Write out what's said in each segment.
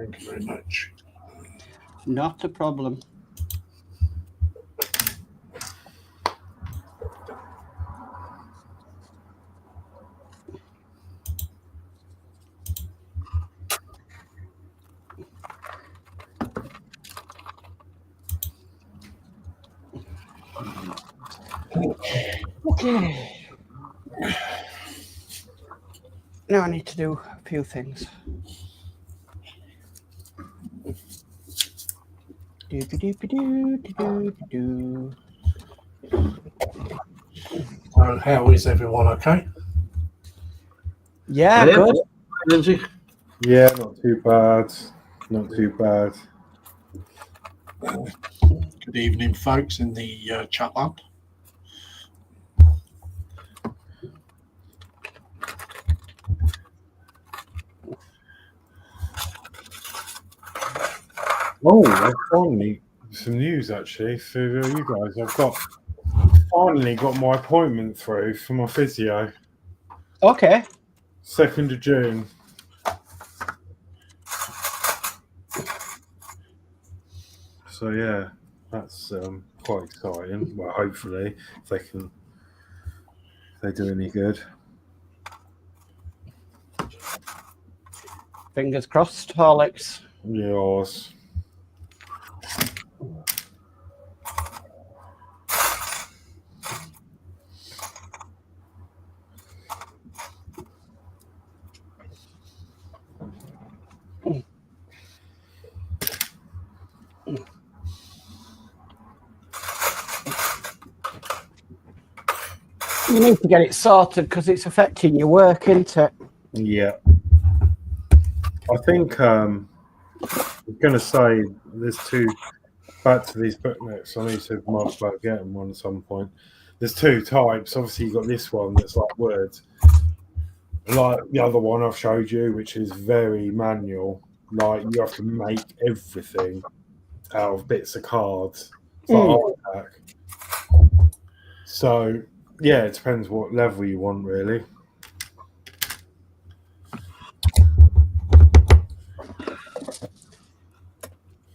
Thank you very much. Not a problem. Okay. Now I need to do a few things. Do. So, how is everyone? Okay. Yeah, good. Lindsay? Yeah, not too bad. Not too bad. Good evening, folks, in the chat land. Oh, I've finally some news actually for you guys. Finally got my appointment through for my physio. Okay. 2nd of June. So yeah, that's quite exciting. Well, hopefully if they do any good. Fingers crossed, Alex. Yes. You need to get it sorted because it's affecting your work, isn't it? Yeah. I think I was going to say there's two. Back to these bookmarks. I need to mark about getting one at some point. There's two types. Obviously, you've got this one that's like words, like the other one I've showed you, which is very manual. Like you have to make everything out of bits of cards. It's like art pack. So yeah, it depends what level you want, really.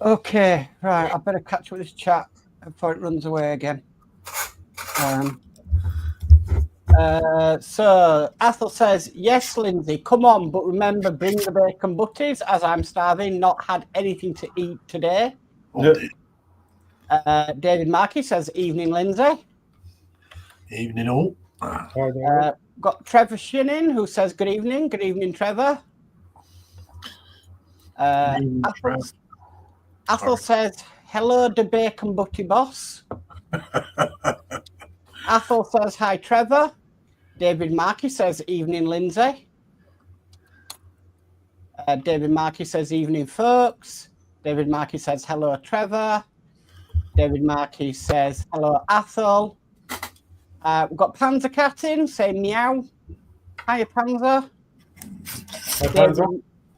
Okay, right. I better catch up with this chat before it runs away again. So Athel says, yes, Lindsay, come on, but remember, bring the bacon butties as I'm starving, not had anything to eat today. David Markey says, evening, Lindsay. Evening, all. Got Trevor Shinnin, who says, good evening, Trevor. Athel says, hello, the bacon butty boss. Athel says, hi, Trevor. David Markey says, evening, Lindsay. David Markey says, evening, folks. David Markey says, hello, Trevor. David Markey says, hello, Athel. We've got Panzer Cat in, saying meow. Hiya, Panzer.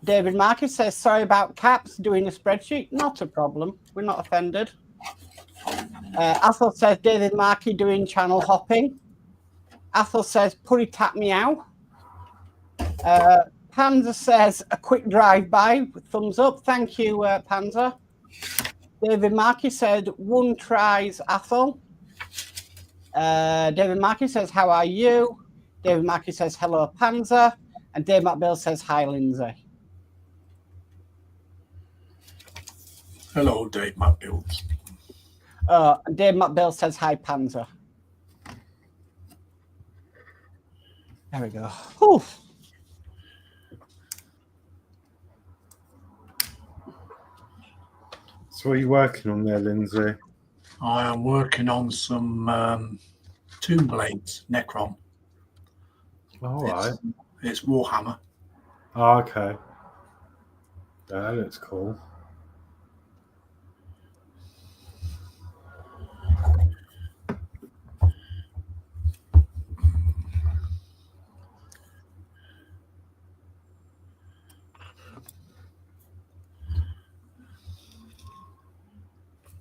David Markey says, sorry about caps, doing a spreadsheet. Not a problem. We're not offended. Athel says, David Markey doing channel hopping. Athel says, putty tap meow. Panzer says, a quick drive-by with thumbs up. Thank you, Panzer. David Markey said, one tries Athel. David Markey says, how are you? David Markey says, hello, Panzer. And Dave McBill says, hi, Lindsay. Hello, Dave McBill. And Dave McBill says, hi, Panzer. There we go. Whew. So what are you working on there, Lindsay? I am working on some Tomb Blades, Necron. All right. It's Warhammer. Oh, okay. That looks cool.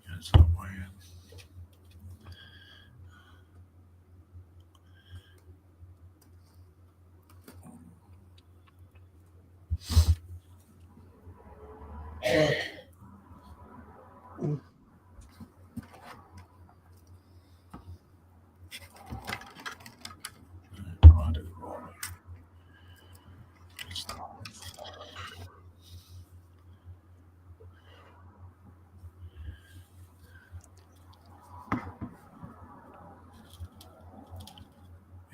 Yes, that way.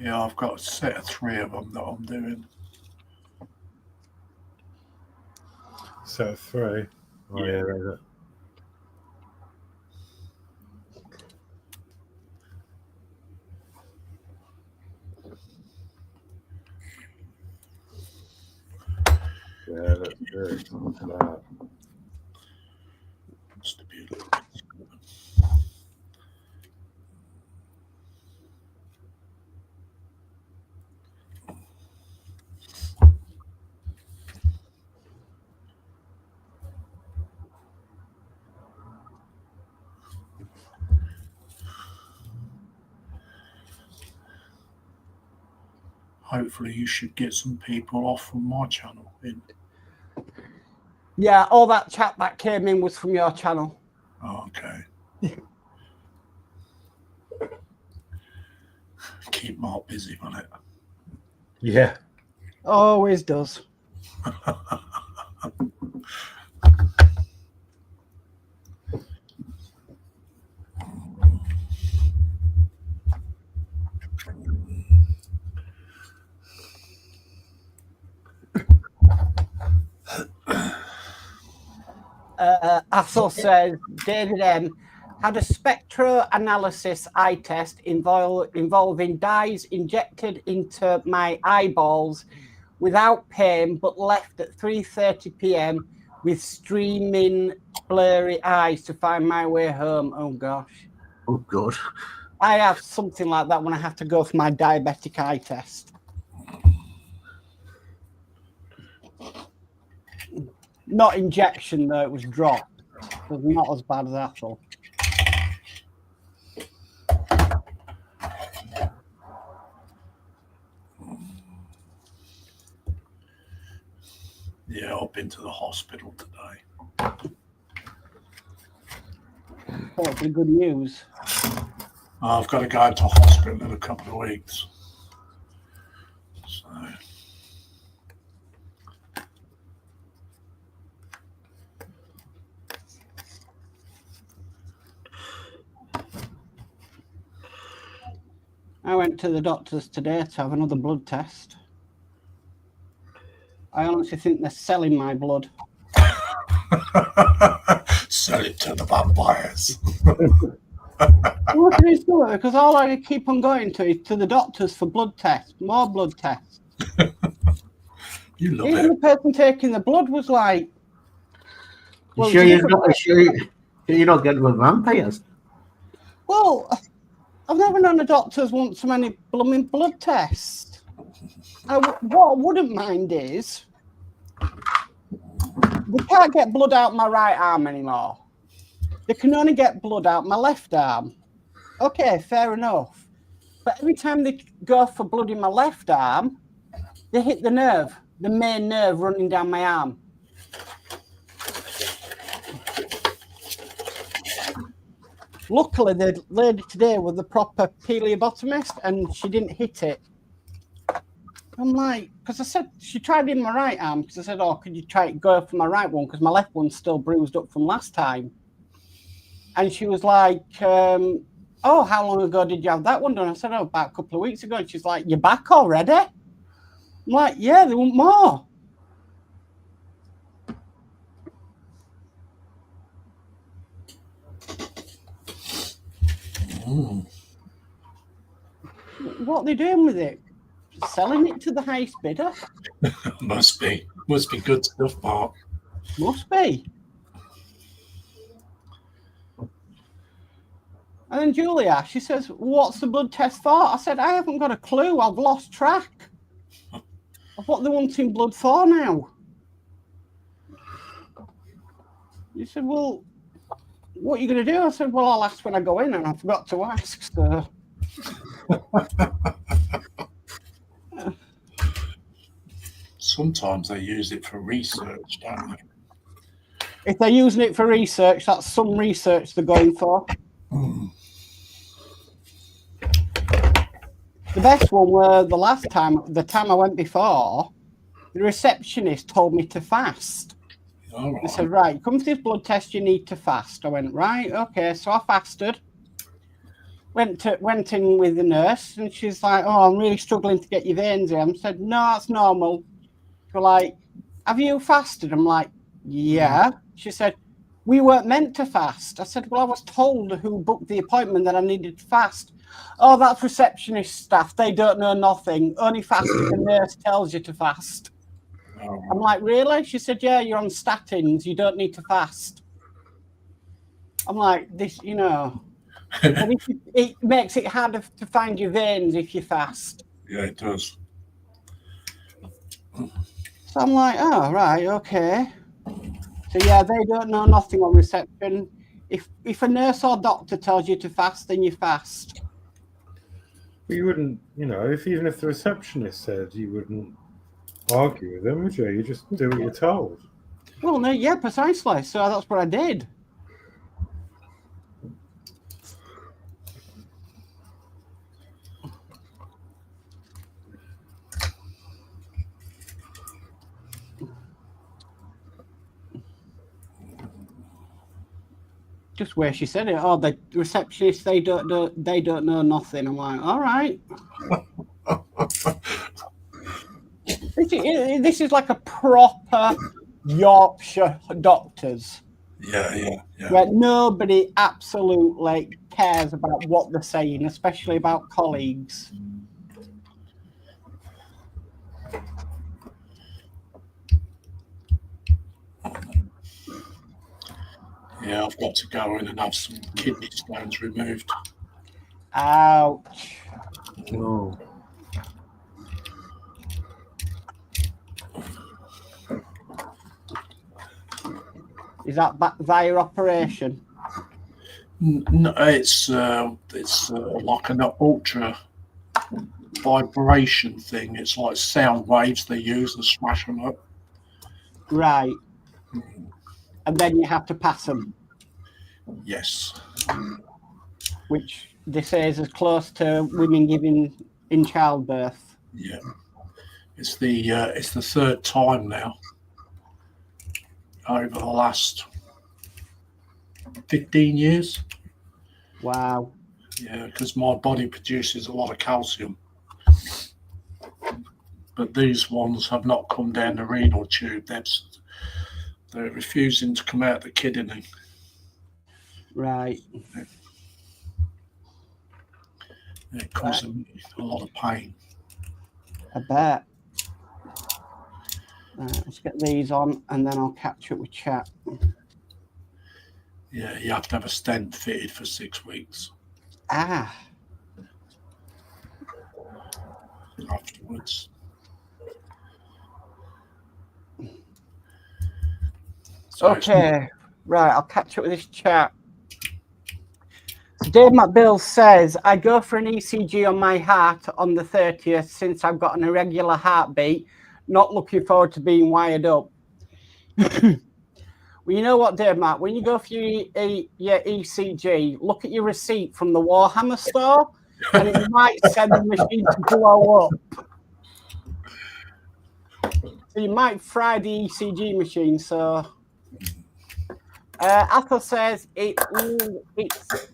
Yeah, I've got a set of 3 of them that I'm doing. Set of 3. Oh yeah, there's it. Yeah, that's good. Wow. Just to be a little bit. Hopefully, you should get some people off from my channel in. Yeah, all that chat that came in was from your channel. Oh, okay. Keep Mark busy on it. Yeah. Always does. Athel says, David M. had a spectroanalysis eye test involving dyes injected into my eyeballs without pain, but left at 3:30 p.m. with streaming blurry eyes to find my way home. Oh, gosh. Oh, God. I have something like that when I have to go for my diabetic eye test. Not injection, though. It was dropped. It was not as bad as Athel. Yeah, I've been to the hospital today. Hopefully good news. I've got to go to hospital in a couple of weeks. So. I went to the doctors today to have another blood test. I honestly think they're selling my blood. Sell it to the vampires. What can I do? Because all I keep on going to is to the doctors for blood tests, more blood tests. You love Even it. the person taking the blood was like, well, Sure you're not getting with vampires? well, I've never known the doctors want so many blooming blood tests. What I wouldn't mind is they can't get blood out my right arm anymore. They can only get blood out my left arm. Okay, fair enough. But every time they go for blood in my left arm, they hit the nerve, the main nerve running down my arm. Luckily, the lady today was the proper phlebotomist and she didn't hit it. I'm like, because I said, she tried in my right arm, because I said, oh, could you try go for my right one? Because my left one's still bruised up from last time. And she was like, oh, how long ago did you have that one done? I said, oh, about a couple of weeks ago. And she's like, you're back already? I'm like, yeah, they want more. What are they doing with it? Selling it to the highest bidder? Must be good stuff, Mark. Must be. And then Julia, she says, what's the blood test for? I said, I haven't got a clue. I've lost track of what they're wanting blood for now. You said, well, what are you going to do? I said, well, I'll ask when I go in, and I forgot to ask. So. Sometimes they use it for research, don't they? If they're using it for research, that's some research they're going for. The best one were the time I went before, the receptionist told me to fast. All They right. said, right, come to this blood test, you need to fast. I went, right, okay. So I fasted. Went in with the nurse, and she's like, oh, I'm really struggling to get your veins in. I said, no, that's normal. She's like, have you fasted? I'm like, yeah. She said, we weren't meant to fast. I said, well, I was told who booked the appointment that I needed to fast. Oh, that's receptionist staff. They don't know nothing. Only fast if the nurse tells you to fast. All right. I'm like, really? She said, yeah, you're on statins. You don't need to fast. I'm like, this, you know. And it makes it harder to find your veins if you fast. Yeah, it does. So I'm like, oh, right, okay. So yeah, they don't know nothing on reception. If a nurse or doctor tells you to fast, then you fast. But you wouldn't, you know, even if the receptionist said, you wouldn't argue with them, would you? You just do what you're told. Well, no, yeah, precisely. So that's what I did. Just where she said it. Oh, the receptionist, they don't know nothing. I'm like, all right. This is like a proper Yorkshire doctors. Yeah. Where nobody absolutely cares about what they're saying, especially about colleagues. Yeah, I've got to go in and have some kidney stones removed. Ouch. Oh. Is that via operation? No, it's like an ultra vibration thing. It's like sound waves they use and smash them up. Right. And then you have to pass them, Yes. which they say is as close to women giving in childbirth. Yeah. It's the third time now over the last 15 years. Wow. Yeah, because my body produces a lot of calcium. But these ones have not come down the renal tube. They're refusing to come out the kidney. Right. It causes me a lot of pain. I bet. Let's get these on, and then I'll catch up with chat. Yeah, you have to have a stent fitted for 6 weeks Ah. afterwards. So Okay. Right, I'll catch up with this chat. So Dave McBill says, I go for an ECG on my heart on the 30th since I've got an irregular heartbeat. Not looking forward to being wired up. Well, you know what, Dave Matt, when you go for your ECG, look at your receipt from the Warhammer store, and it might send the machine to blow up. So you might fry the ECG machine. So Athel says it's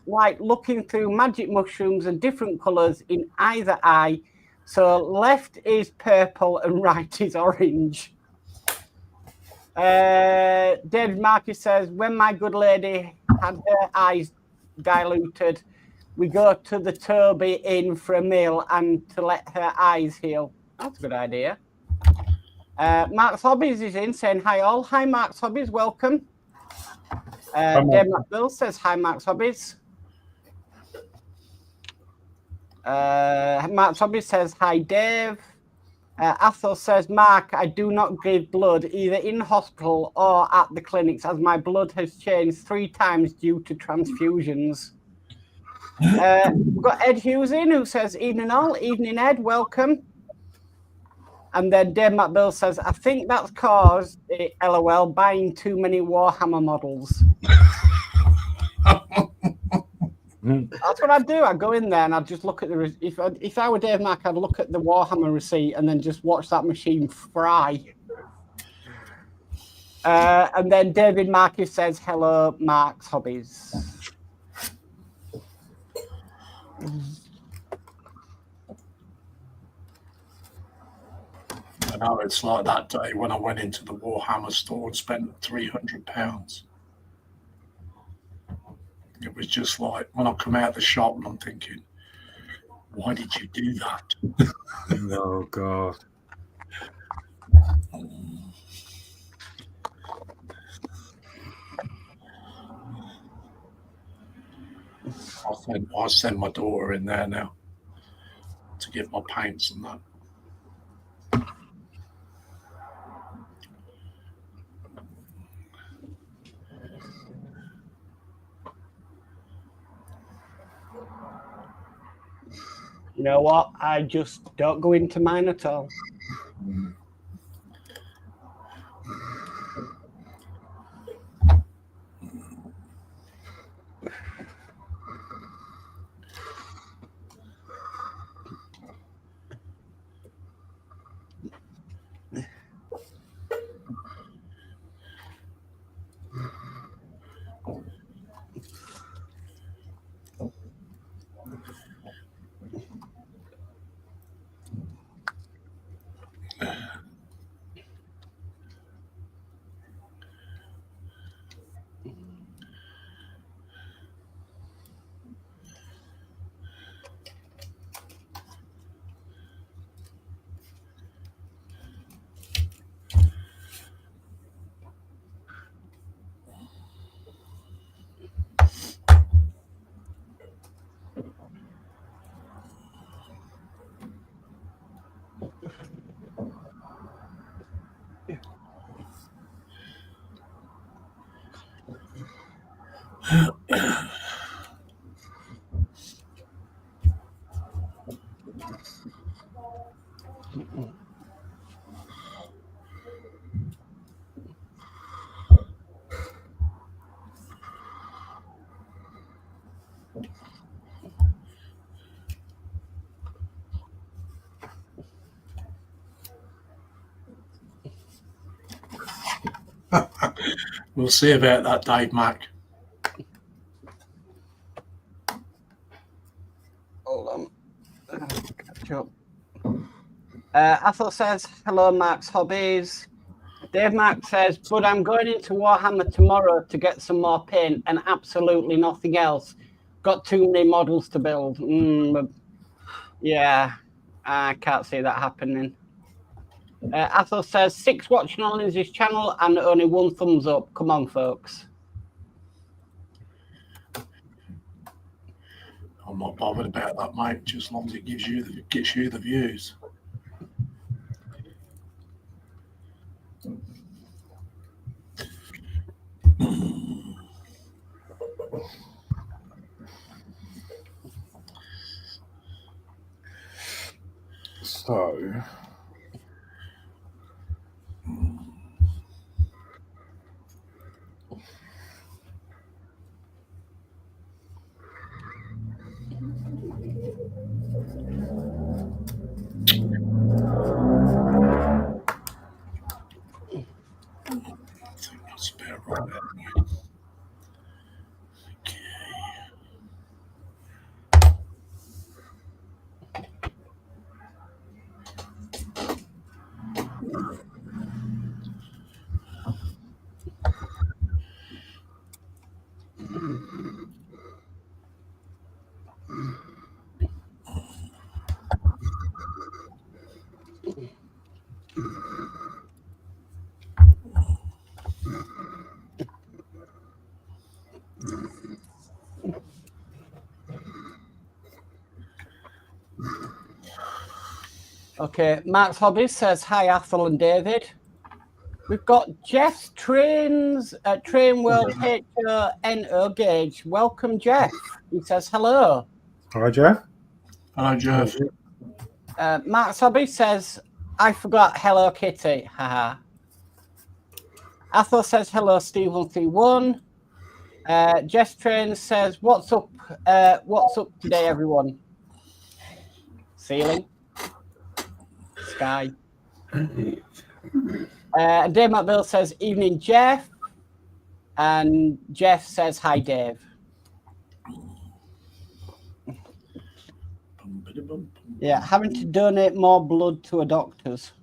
like looking through magic mushrooms and different colours in either eye. So left is purple and right is orange. David Marcus says, when my good lady had her eyes diluted, we go to the Toby Inn for a meal and to let her eyes heal. That's a good idea. Mark's Hobbies is in saying hi all. Hi Mark's Hobbies, welcome. Dave McBill says hi Mark's Hobbies. Mark's Hobbies says hi Dave. Athel says, Mark, I do not give blood either in hospital or at the clinics as my blood has changed 3 times due to transfusions. We've got Ed Hughes in who says, evening all, evening Ed, welcome. And then Dave McBill says, I think that's caused LOL buying too many Warhammer models. That's what I'd do. I'd go in there and I'd just look at the. If I were Dave Mack, I'd look at the Warhammer receipt and then just watch that machine fry. And then David Marcus says, hello, Mark's Hobbies. I know it's like that day when I went into the Warhammer store and spent £300. It was just like when I come out of the shop and I'm thinking, why did you do that? Oh God. I'll send my daughter in there now to get my paints and that. You know what? I just don't go into mine at all. We'll see about that, Dave Mack. Hold on. Catch up. Athel says, hello, Mark's Hobbies. Dave Mark says, but I'm going into Warhammer tomorrow to get some more paint and absolutely nothing else. Got too many models to build. Yeah, I can't see that happening. Athel says, 6 watching on his channel and only 1 thumbs up. Come on, folks. I'm not bothered about that, mate, just as long as it gets you the views. So I think that's about right. Anyway. Okay. Okay, Mark's Hobbies says, hi, Athel and David. We've got Jeff's Train World HONO Gauge. Welcome, Jeff. He says, hello. hi, Jeff. Hello, Jeff. Mark's Hobby says, I forgot Hello Kitty. Haha. Athol says hello, Steve131. Jess Train says, what's up today, everyone? Ceiling. Sky. Dave McBill says, evening, Jeff. And Jeff says, hi, Dave. Yeah, having to donate more blood to a doctor's.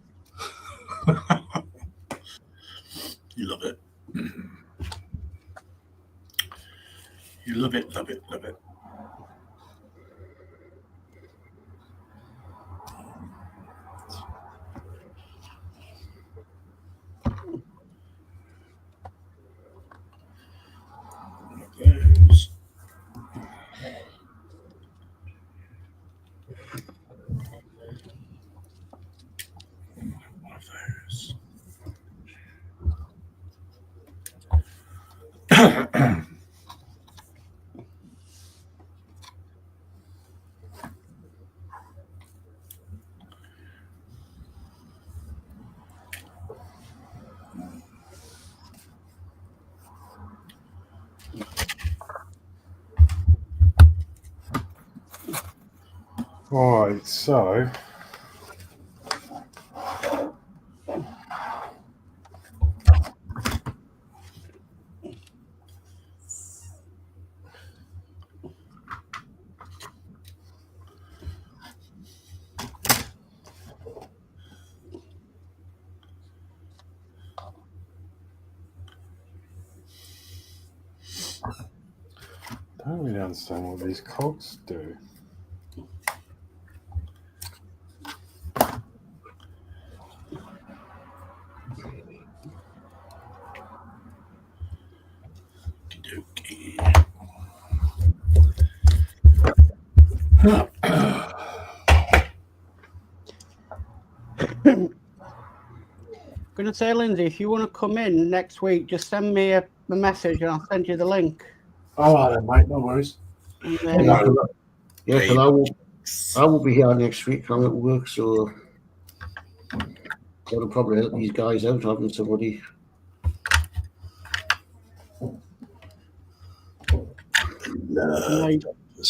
You love it. You love it, love it, love it. Those. One of those. Right, so I don't really understand what these cogs do. Gonna say, Lindsay, if you want to come in next week, just send me a message and I'll send you the link. All right, then, mate. No worries. And then, Yeah, because I will be here next week. I'm at work, so that'll probably help these guys out having somebody.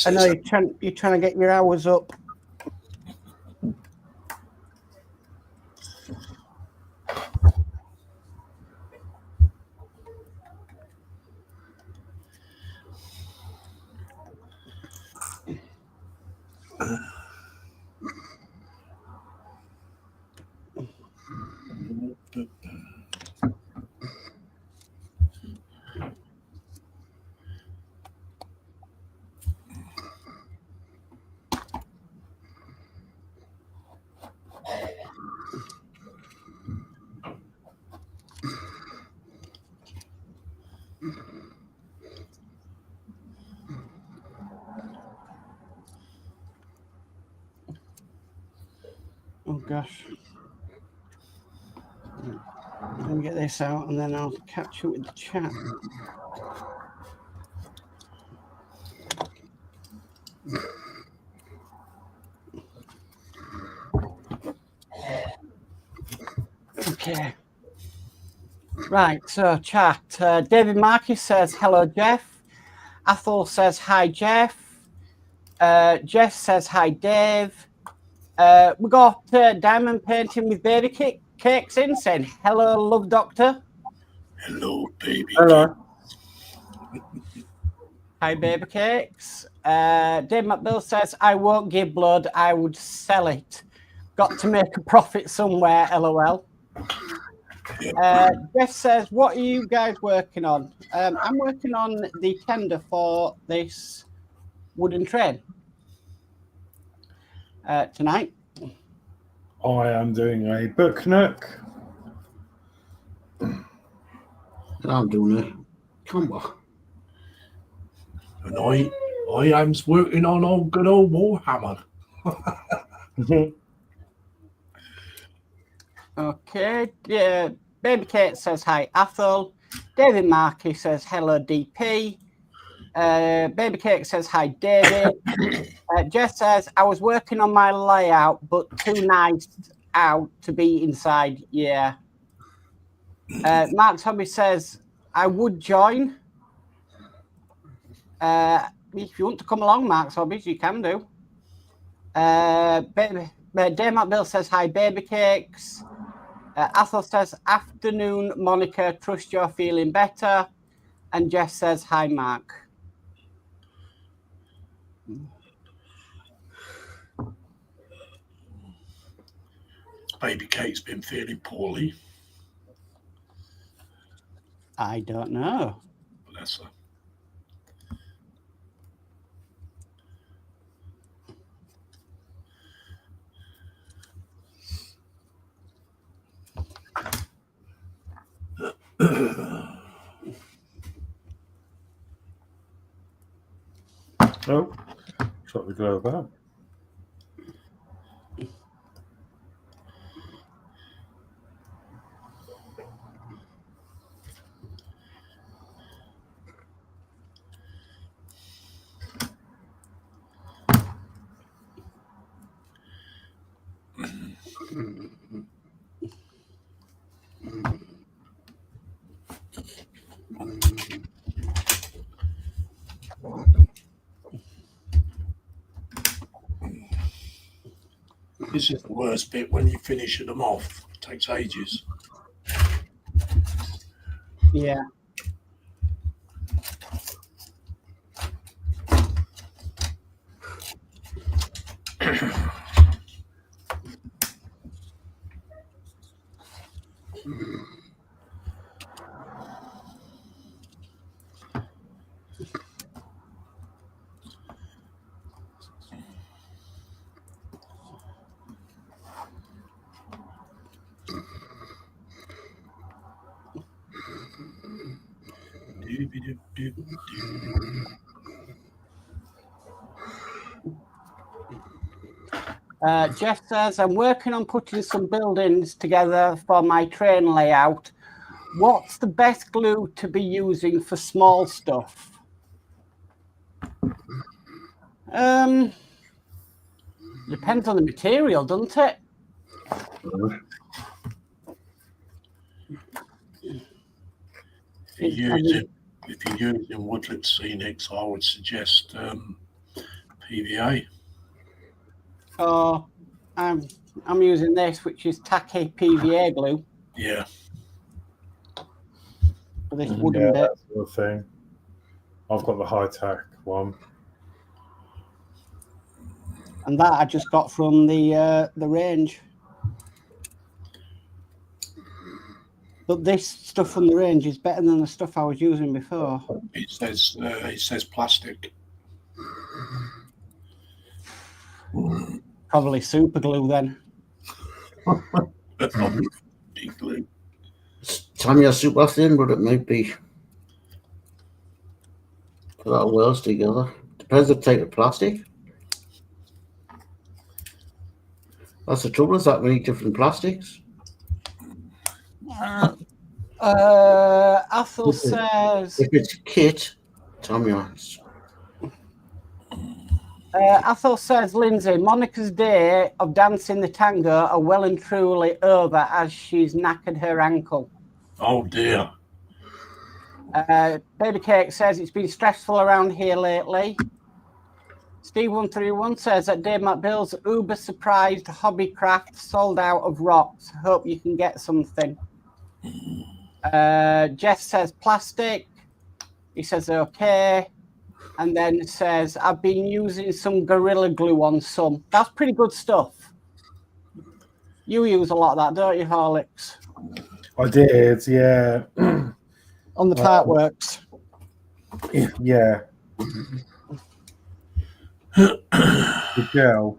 I know you're trying to get your hours up. Oh gosh. Let me get this out and then I'll catch you with the chat. Okay. Right, so chat. David Markey says, hello, Jeff. Athol says, hi, Jeff. Jeff says, hi, Dave. We got Diamond Painting with Baby Cakes in saying, hello, love doctor. Hello, baby. Hello. Hi, Baby Cakes. Dave McBill says, I won't give blood, I would sell it. Got to make a profit somewhere, LOL. Jeff says, what are you guys working on? I'm working on the tender for this wooden train tonight. I am doing a book nook. I'm doing it. Come on. And I am working on old good old Warhammer. Okay. Yeah. Baby Kate says hi, Athol. David Markey says hello, DP. Baby Cake says hi, David. Jess says I was working on my layout, but too nice out to be inside. Yeah. Mark's Hobby says, I would join. If you want to come along, Mark's Hobbies, you can do. Daymat Bill says, hi, baby cakes. Athol says, afternoon, Monica, trust you're feeling better. And Jess says, hi, Mark. Baby Kate's been feeling poorly. I don't know. Bless her. Oh, shut the glove out. This is the worst bit when you finish them off. It takes ages. Yeah. Jeff says, I'm working on putting some buildings together for my train layout. What's the best glue to be using for small stuff? Depends on the material, doesn't it? If you're using Woodland Scenics, I would suggest PVA. Oh, I'm using this, which is tacky PVA glue Yeah. for this wooden bit. That's the thing. I've got the high-tech one. And that I just got from the range. But this stuff from the range is better than the stuff I was using before. It says plastic. Probably super glue then. Big glue. Tanya super thin, but it might be. Put that wells together. Depends on the type of plastic. That's the trouble, is that many different plastics. Athel says. If it's kit, Tanya. Athel says, Lindsay, Monica's day of dancing the tango are well and truly over as she's knackered her ankle. Oh dear. Baby Cake says it's been stressful around here lately. Steve131 says that Dave McBill's uber surprised hobbycraft sold out of rocks. Hope you can get something. Jeff says plastic. He says okay. And then says, I've been using some Gorilla Glue on some. That's pretty good stuff. You use a lot of that, don't you, Horlicks? I did, yeah. On the part works. Yeah. The gel.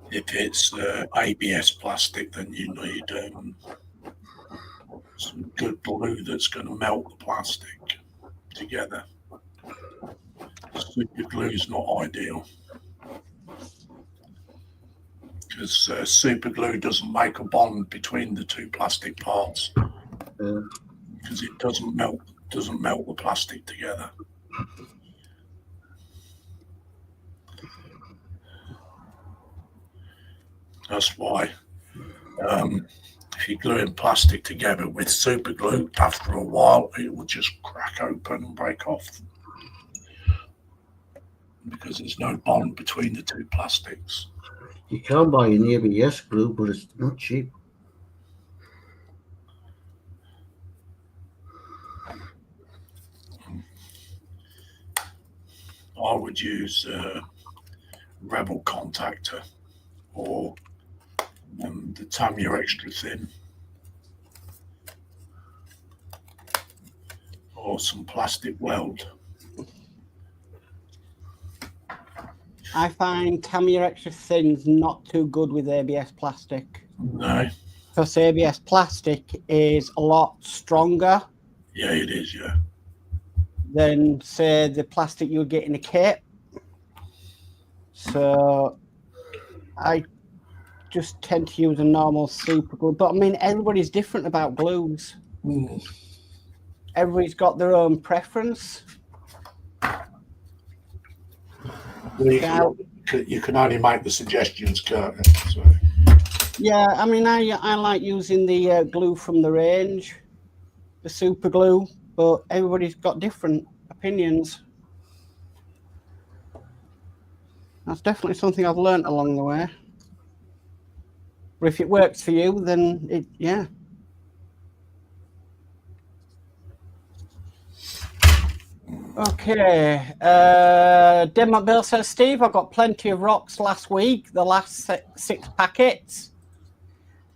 If it's ABS plastic, then you need some good glue that's going to melt the plastic together. Super glue is not ideal because super glue doesn't make a bond between the two plastic parts because it doesn't melt the plastic together. That's why if you're gluing plastic together with super glue, after a while it will just crack open and break off because there's no bond between the two plastics. You can buy an ABS glue, but it's not cheap. I would use Rebel contactor or the Tamiya extra thin or some plastic weld. I find Tamiya extra thin's not too good with ABS plastic. No. Because ABS plastic is a lot stronger. Yeah, it is, yeah. Than, say, the plastic you would get in a kit. So I just tend to use a normal super glue. But I mean, everybody's different about glues. Everybody's got their own preference. Well, you can only make the suggestions, Kurt. So. Yeah, I mean, I like using the glue from the range, the super glue, but everybody's got different opinions. That's definitely something I've learned along the way. But if it works for you, then yeah. Okay. Denmark Bill says, Steve, I got plenty of rocks last week, the last 6 packets.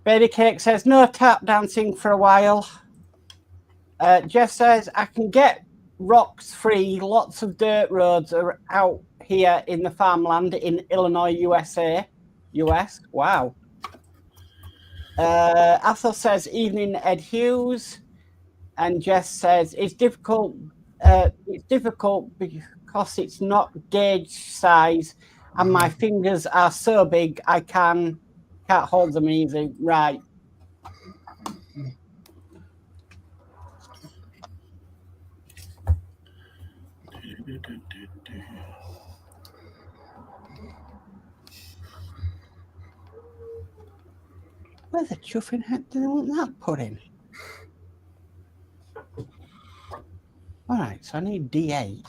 Baby Cake says, no tap dancing for a while. Jeff says, I can get rocks free. Lots of dirt roads are out here in the farmland in Illinois, US. Wow. Athel says, evening, Ed Hughes. And Jeff says, it's difficult because it's not gauge size and my fingers are so big I can't hold them easy. Right. Where the chuffing heck do they want that put in? All right, so I need D8.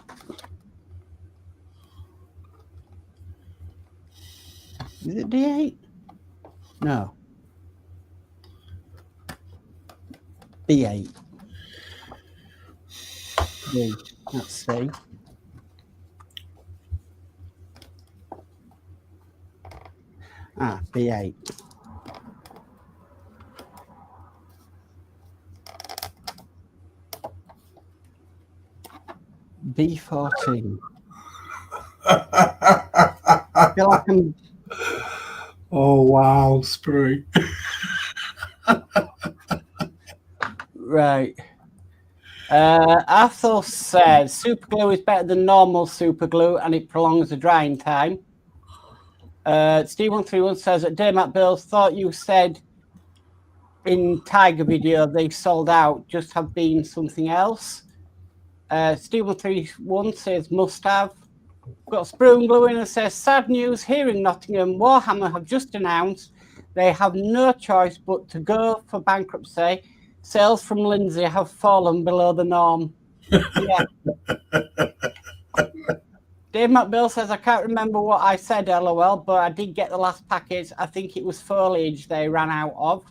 Is it D8? No. B8. B. Let's see. B8. B14. I feel like I'm... Oh, wow, Spree. Right. Athos says super glue is better than normal super glue and it prolongs the drying time. Steve131 says that Daymat Bills thought you said in Tiger video they sold out, just have been something else. Steve131 says must have. Got Spoon Glue in and says sad news here in Nottingham. Warhammer have just announced they have no choice but to go for bankruptcy. Sales from Lindsay have fallen below the norm. Yeah. Dave McBill says, I can't remember what I said, LOL, but I did get the last package. I think it was foliage they ran out of.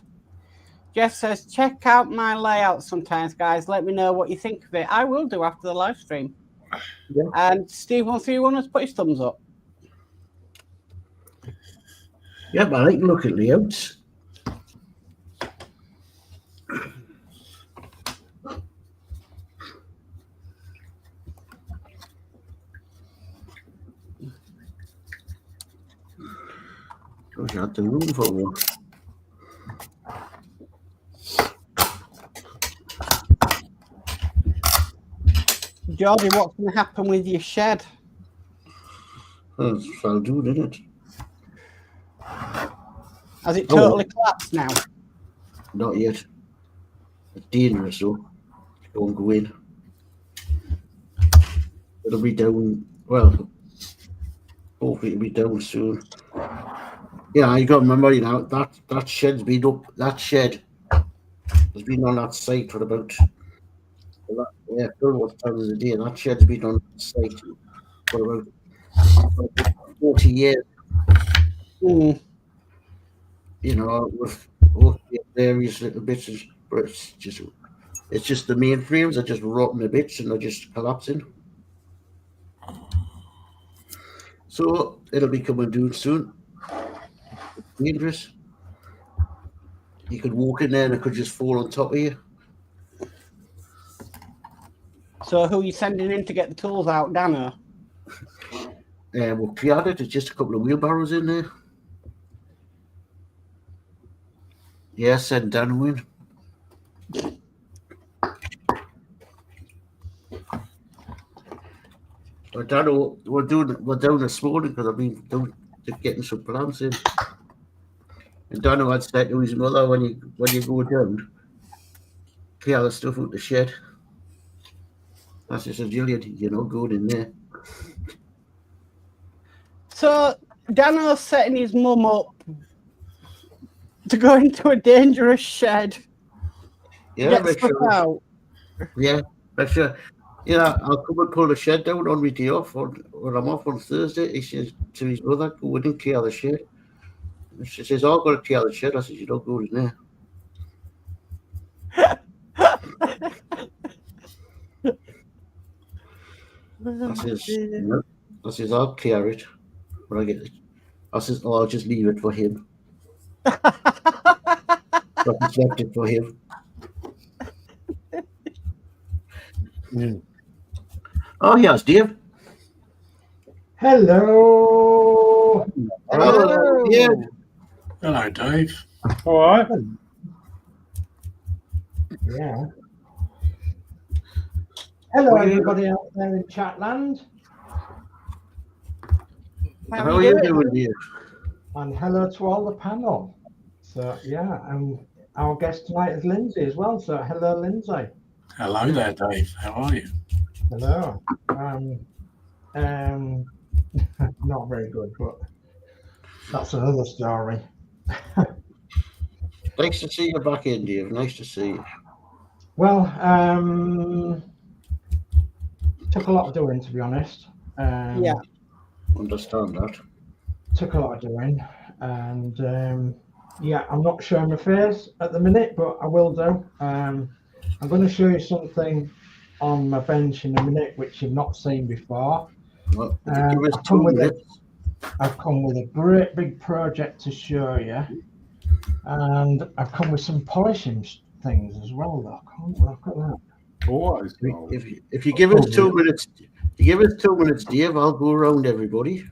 Jeff says, check out my layout sometimes, guys. Let me know what you think of it. I will do after the live stream. Yeah. And Steve131 has put his thumbs up. Yeah, but I like to look at layouts. Gosh, I had to room for one. Geordie, what's going to happen with your shed? That's fell down, isn't it? Has it totally collapsed now? Not yet. It's dangerous, though. Don't go in. It'll be down. Well, hopefully it'll be down soon. Yeah, you got to remember, that shed's been up. That shed has been on that site for about what time of the day. That shed's been on that site for about 40 years. Mm. With various little bits, but it's just the main frames are just rotten to bits and they're just collapsing. So it'll be coming down soon. It's dangerous. You could walk in there and it could just fall on top of you. So who are you sending in to get the tools out, Dano? We'll clear it. There's just a couple of wheelbarrows in there. Yeah, send Dano in. Dano, we're down this morning because I've been getting some plants in. And Dano had said to his mother, when you go down, clear the stuff out the shed. That's just a Julian, going in there. So Dano's setting his mum up to go into a dangerous shed. Yeah, Get stuff out. Yeah, make sure. Yeah, I'll come and pull the shed down on my day off, when I'm off on Thursday. He says to his mother, go in and clear the shed. And she says, I've got to clear the shed. I said, you don't go in there. I says, I'll clear it when I get it. I says, I'll just leave it for him. I just left it for him. Oh, yes, Dave. Hello. Hello. Yeah. Hello, Dave. All right. Yeah. Hello, everybody out there in Chatland. How are you doing, Dave? And hello to all the panel. So, yeah, and our guest tonight is Lindsay as well. So, hello, Lindsay. Hello there, Dave. How are you? Hello. Not very good, but that's another story. Nice to see you back in, Dave. Nice to see you. Well, took a lot of doing, to be honest. Yeah. Understand that. Took a lot of doing, and yeah, I'm not showing my face at the minute, but I will do. I'm going to show you something on my bench in a minute, which you've not seen before. Well, I've come with a great big project to show you, and I've come with some polishing things as well. Look at that. Always. If you give us 2 minutes, Dave, I'll go around everybody.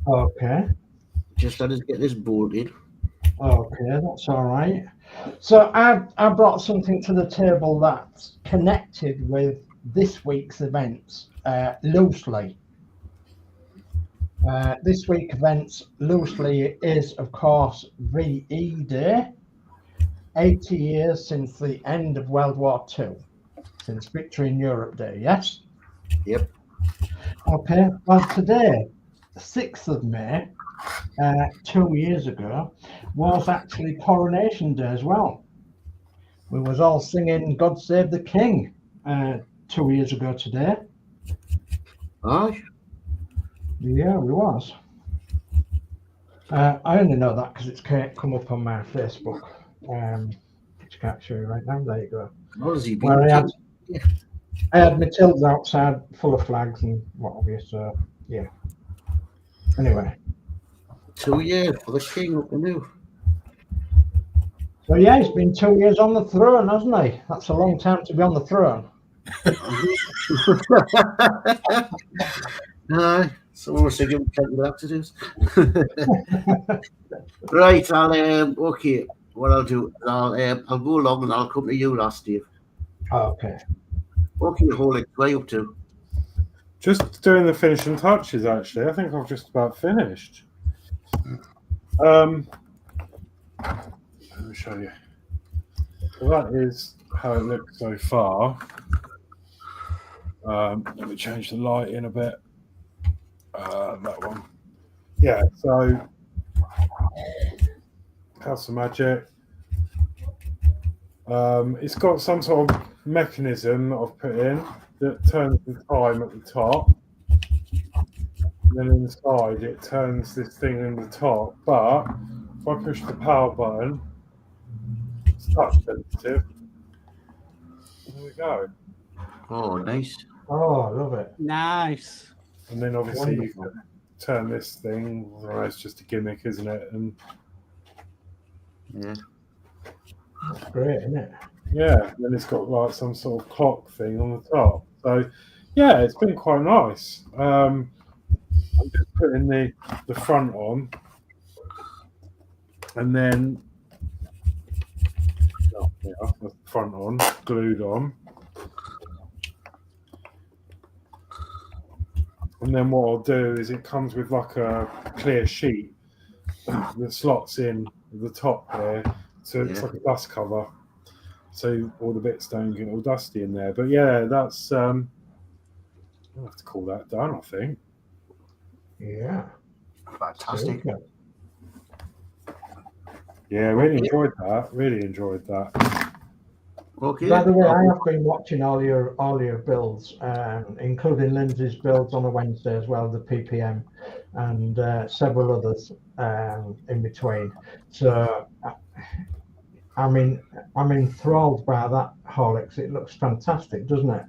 Okay. Just let us get this bolted. Okay, that's all right. So I brought something to the table that's connected with this week's events loosely. This week's events loosely is, of course, VE Day. 80 years since the end of World War II, since Victory in Europe Day, yes? Yep. Okay, well today, 6th of May, 2 years ago, was actually Coronation Day as well. We was all singing God Save the King 2 years ago today. Aye. Yeah, we was. I only know that because it's come up on my Facebook. Which I can't show you right now. There you go. What has he been? Where I had my tills outside full of flags and what have you, so yeah. Anyway. 2 years for the king up anew. So yeah, he's been 2 years on the throne, hasn't he? That's a long time to be on the throne. Aye. Someone was thinking we have to do. Right, okay. What I'll do, I'll go along and I'll come to you last, Steve. Okay. Okay, hold it. Where are you up to? Just doing the finishing touches, actually. I think I've just about finished. Let me show you. So that is how it looks so far. Let me change the light in a bit. That one. Yeah, so House of Magic. It's got some sort of mechanism that I've put in that turns the time at the top. And then inside it turns this thing in the top. But if I push the power button, it's touch sensitive. There we go. Oh, nice. Oh, I love it. Nice. And then obviously Wonderful. you can turn this thing. Well, it's just a gimmick, isn't it? And Yeah. That's great, isn't it? yeah, then it's got like some sort of clock thing on the top. So yeah, it's been quite nice. I'm just putting the front on, and then the front on, glued on. And then what I'll do is it comes with like a clear sheet that slots in at the top there. So it's like a dust cover. So all the bits don't get all dusty in there. But yeah, that's I'll have to call that done, I think. Yeah. Fantastic. Super. Yeah, really enjoyed that. Okay. By the way, I have been watching all your builds, including Lindsay's builds on a Wednesday as well, the PPM, and several others in between. So I'm enthralled by that, Horlicks. It looks fantastic, doesn't it?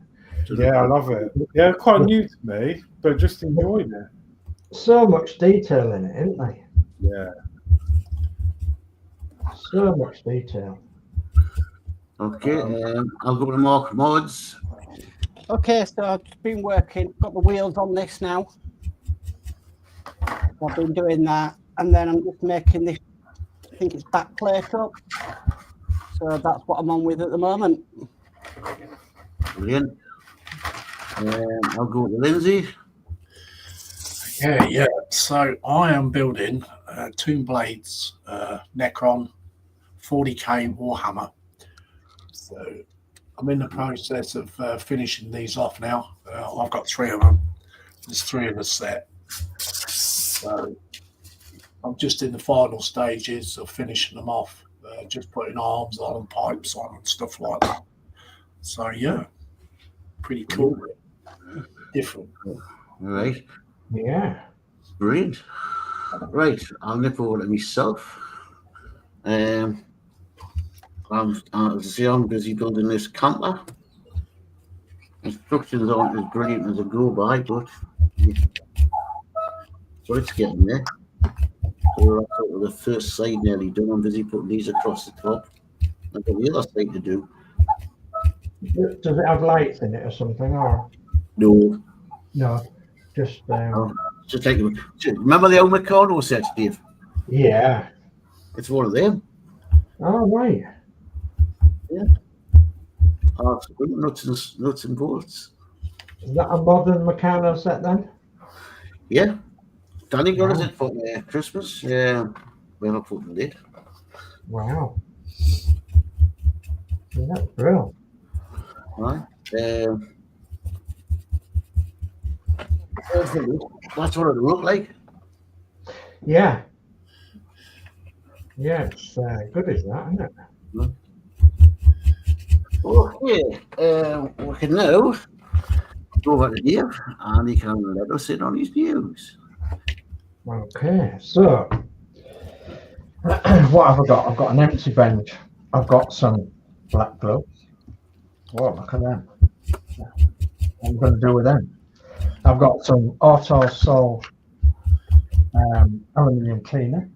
Yeah, I love it. Yeah, quite new to me, but just enjoyed it. So much detail in it, isn't there? Yeah. So much detail. Okay, I'll go to Mark Mods. Okay, so I've just been working, got the wheels on this now. I've been doing that, and then I'm just making this, I think it's back plate up. So that's what I'm on with at the moment. Brilliant. I'll go to Lindsay. Yeah. So I am building Tomb Blades, Necron, 40k Warhammer. So I'm in the process of finishing these off now. I've got 3 of them. There's 3 in the set. So I'm just in the final stages of finishing them off, just putting arms on and pipes on and stuff like that. So yeah, pretty cool. Different. All right. Yeah. Brilliant. Right, I'll nip over to myself. I'm busy building this camper. Instructions aren't as brilliant as a go by, but it's getting there. So that's sort of the first side nearly done. I'm busy putting these across the top. I've got the other side to do. Does it have lights in it or something, or No. just Just like, remember the old Meccano sets, Dave? yeah. It's one of them. Oh right. Nuts and bolts. Is that a modern Meccano set then? Yeah. Danny got us it for Christmas. Yeah. Well, I fucking did. Wow. Yeah, that's brilliant. Right. That's what it looked like. Yeah. Yeah, it's good as that, isn't it? Okay. We can now go over to Dave and he can let us in on his news. Okay, so what have I got? I've got an empty bench. I've got some black gloves. Oh, look at them. What am I going to do with them? I've got some Auto Sol aluminium cleaner.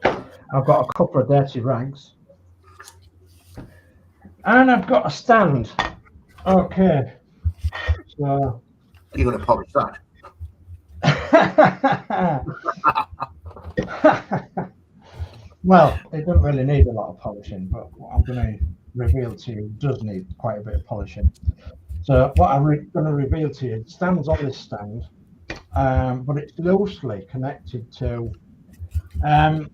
I've got a couple of dirty rags. And I've got a stand. Okay. So You're going to polish that. well, it doesn't really need a lot of polishing, but what I'm going to reveal to you does need quite a bit of polishing. So what I'm going to reveal to you, it stands on this stand, but it's loosely connected to the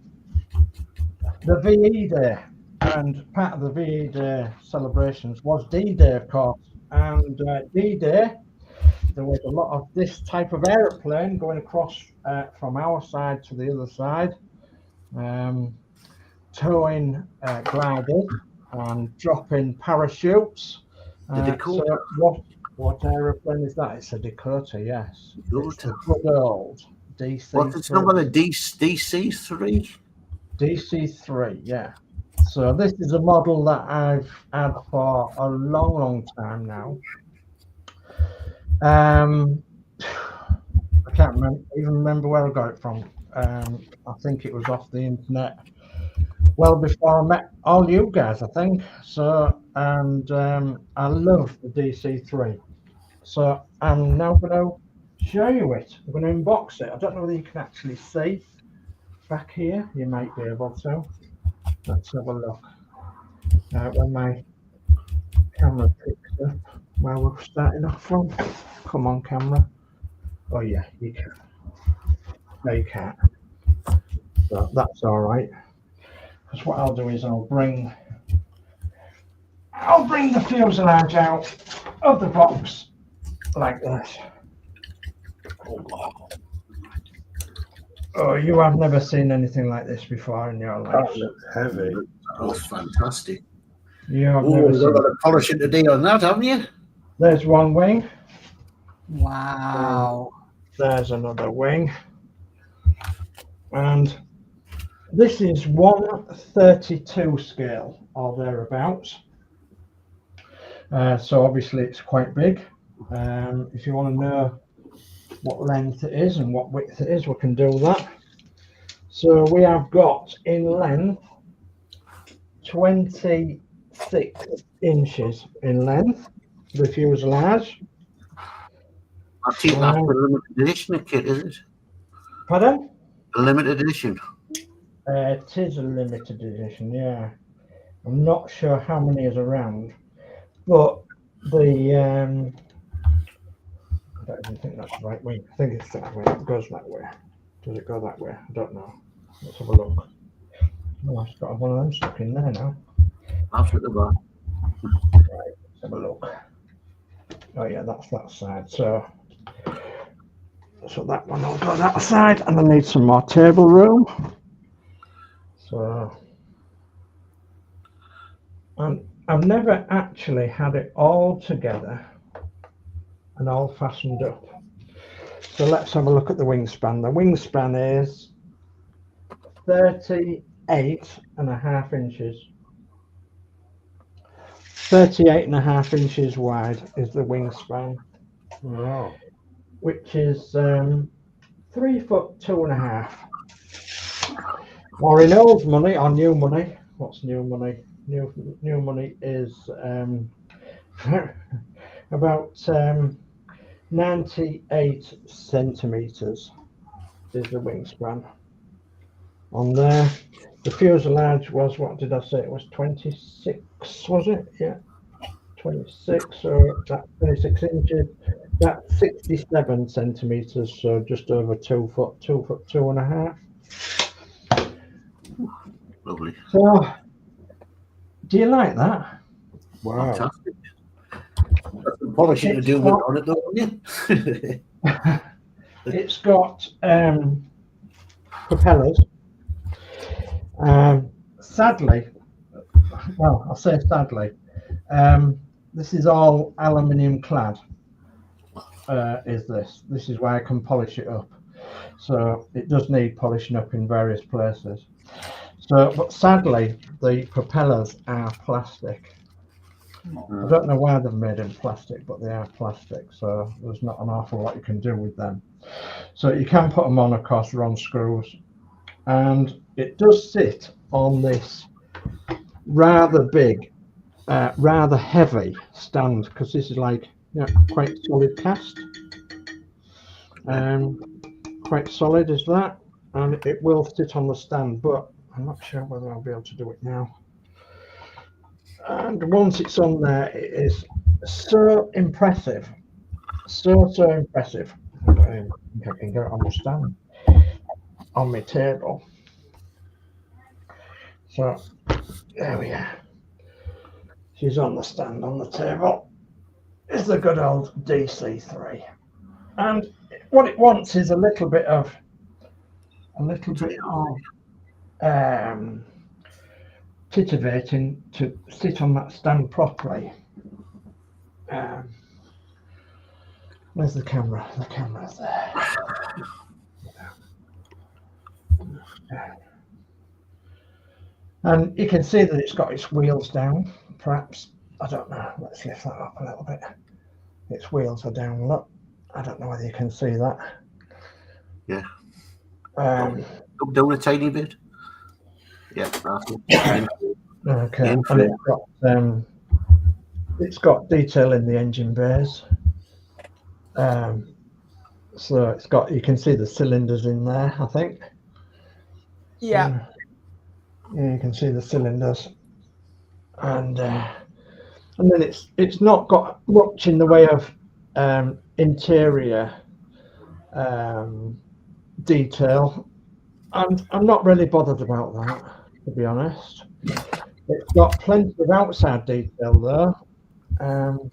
VE Day. And part of the VE Day celebrations was D-Day, of course. And D-Day, there was a lot of this type of aeroplane going across from our side to the other side, towing gliders and dropping parachutes. The Dakota. So what aeroplane is that? It's a Dakota, yes. It's the Dakota. good old DC. What's its number? The DC3? DC3, yeah. So this is a model that I've had for a long, long time now. I can't even remember where I got it from. I think it was off the internet. Well, before I met all you guys, I think. So, and I love the DC3. So I'm now going to show you it. I'm going to unbox it. I don't know whether you can actually see back here. You might be able to. Let's have a look. When my camera picks up where we're starting off from. Come on, camera. Oh yeah, you can. No, you can't. So that's all right. Because what I'll do is I'll bring the fuselage out of the box like this. Oh, you have never seen anything like this before in your life. That looks heavy. That looks fantastic. You have Oh, never you've seen. got a polishing today on that, haven't you? There's one wing. Wow. There's another wing. And this is 1/32 scale or thereabouts. So obviously it's quite big. If you want to know what length it is and what width it is, we can do that. So we have got in length 26 inches in length, the fuselage. I think that's a limited edition kit, is it? Pardon? A limited edition. It is a limited edition, yeah. I'm not sure how many is around, but the I don't even think that's the right way. I think it's that way. It goes that way. Does it go that way? I don't know. Let's have a look. Oh, I've got one of them stuck in there now. After the bar. Right, let's have a look. Oh yeah, that's that side. So that one will go that side, and I need some more table room. So, and I've never actually had it all together and all fastened up. So let's have a look at the wingspan. The wingspan is 38.5 inches. 38.5 inches wide is the wingspan. Wow. Which is 3 foot 2.5. Or in old money or new money. What's new money? New money is about 98 centimeters is the wingspan on there. The fuselage was, what did I say? It was 26, was it? Yeah, 26. So that's 26 inches. That's 67 centimeters. So just over 2 foot, 2.5. Lovely. So, do you like that? Wow. Fantastic. Got some polishing to do with on it, though, haven't you? It's got propellers. Sadly, well, I'll say sadly, this is all aluminium clad. This is why I can polish it up. So it does need polishing up in various places. So, but sadly, the propellers are plastic. I don't know why they've made them plastic, but they are plastic. So there's not an awful lot you can do with them. So you can put them on, of course, on screws. And it does sit on this rather big, rather heavy stand, because this is like, you know, quite solid cast. Quite solid is that, and it will sit on the stand, but I'm not sure whether I'll be able to do it now. And once it's on there, it is so impressive. So impressive. I don't even think I can get it on the stand on my table. So there we are. She's on the stand on the table. It's the good old DC3. And what it wants is a little bit of titivating to sit on that stand properly. Where's the camera? The camera's there. And you can see that it's got its wheels down, perhaps. I don't know. Let's lift that up a little bit. Its wheels are down. Look, I don't know whether you can see that. Yeah. Um, Up down a tiny bit. Yeah. okay. And it's got detail in the engine bays. So it's got. You can see the cylinders in there, I think. Yeah. Yeah, you can see the cylinders, and then it's not got much in the way of interior detail, and I'm not really bothered about that, to be honest. It's got plenty of outside detail though. Don't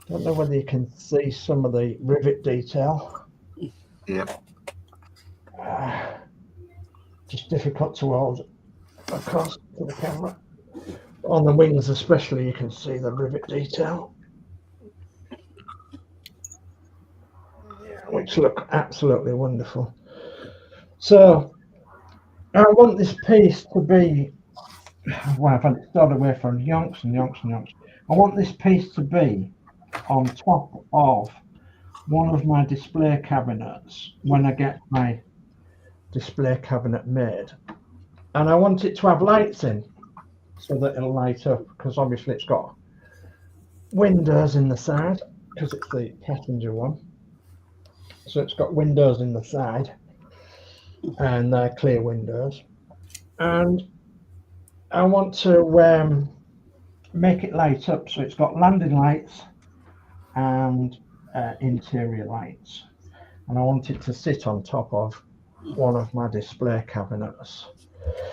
know whether you can see some of the rivet detail. Yeah. Just difficult to hold across to the camera. On the wings especially, you can see the rivet detail, which look absolutely wonderful. So I want this piece to be, well, I've started away from yonks and yonks and yonks. I want this piece to be on top of one of my display cabinets when I get my display cabinet made. And I want it to have lights in so that it'll light up, because obviously it's got windows in the side because it's the passenger one. So it's got windows in the side, and they're clear windows. And I want to make it light up, so it's got landing lights and interior lights. And I want it to sit on top of one of my display cabinets.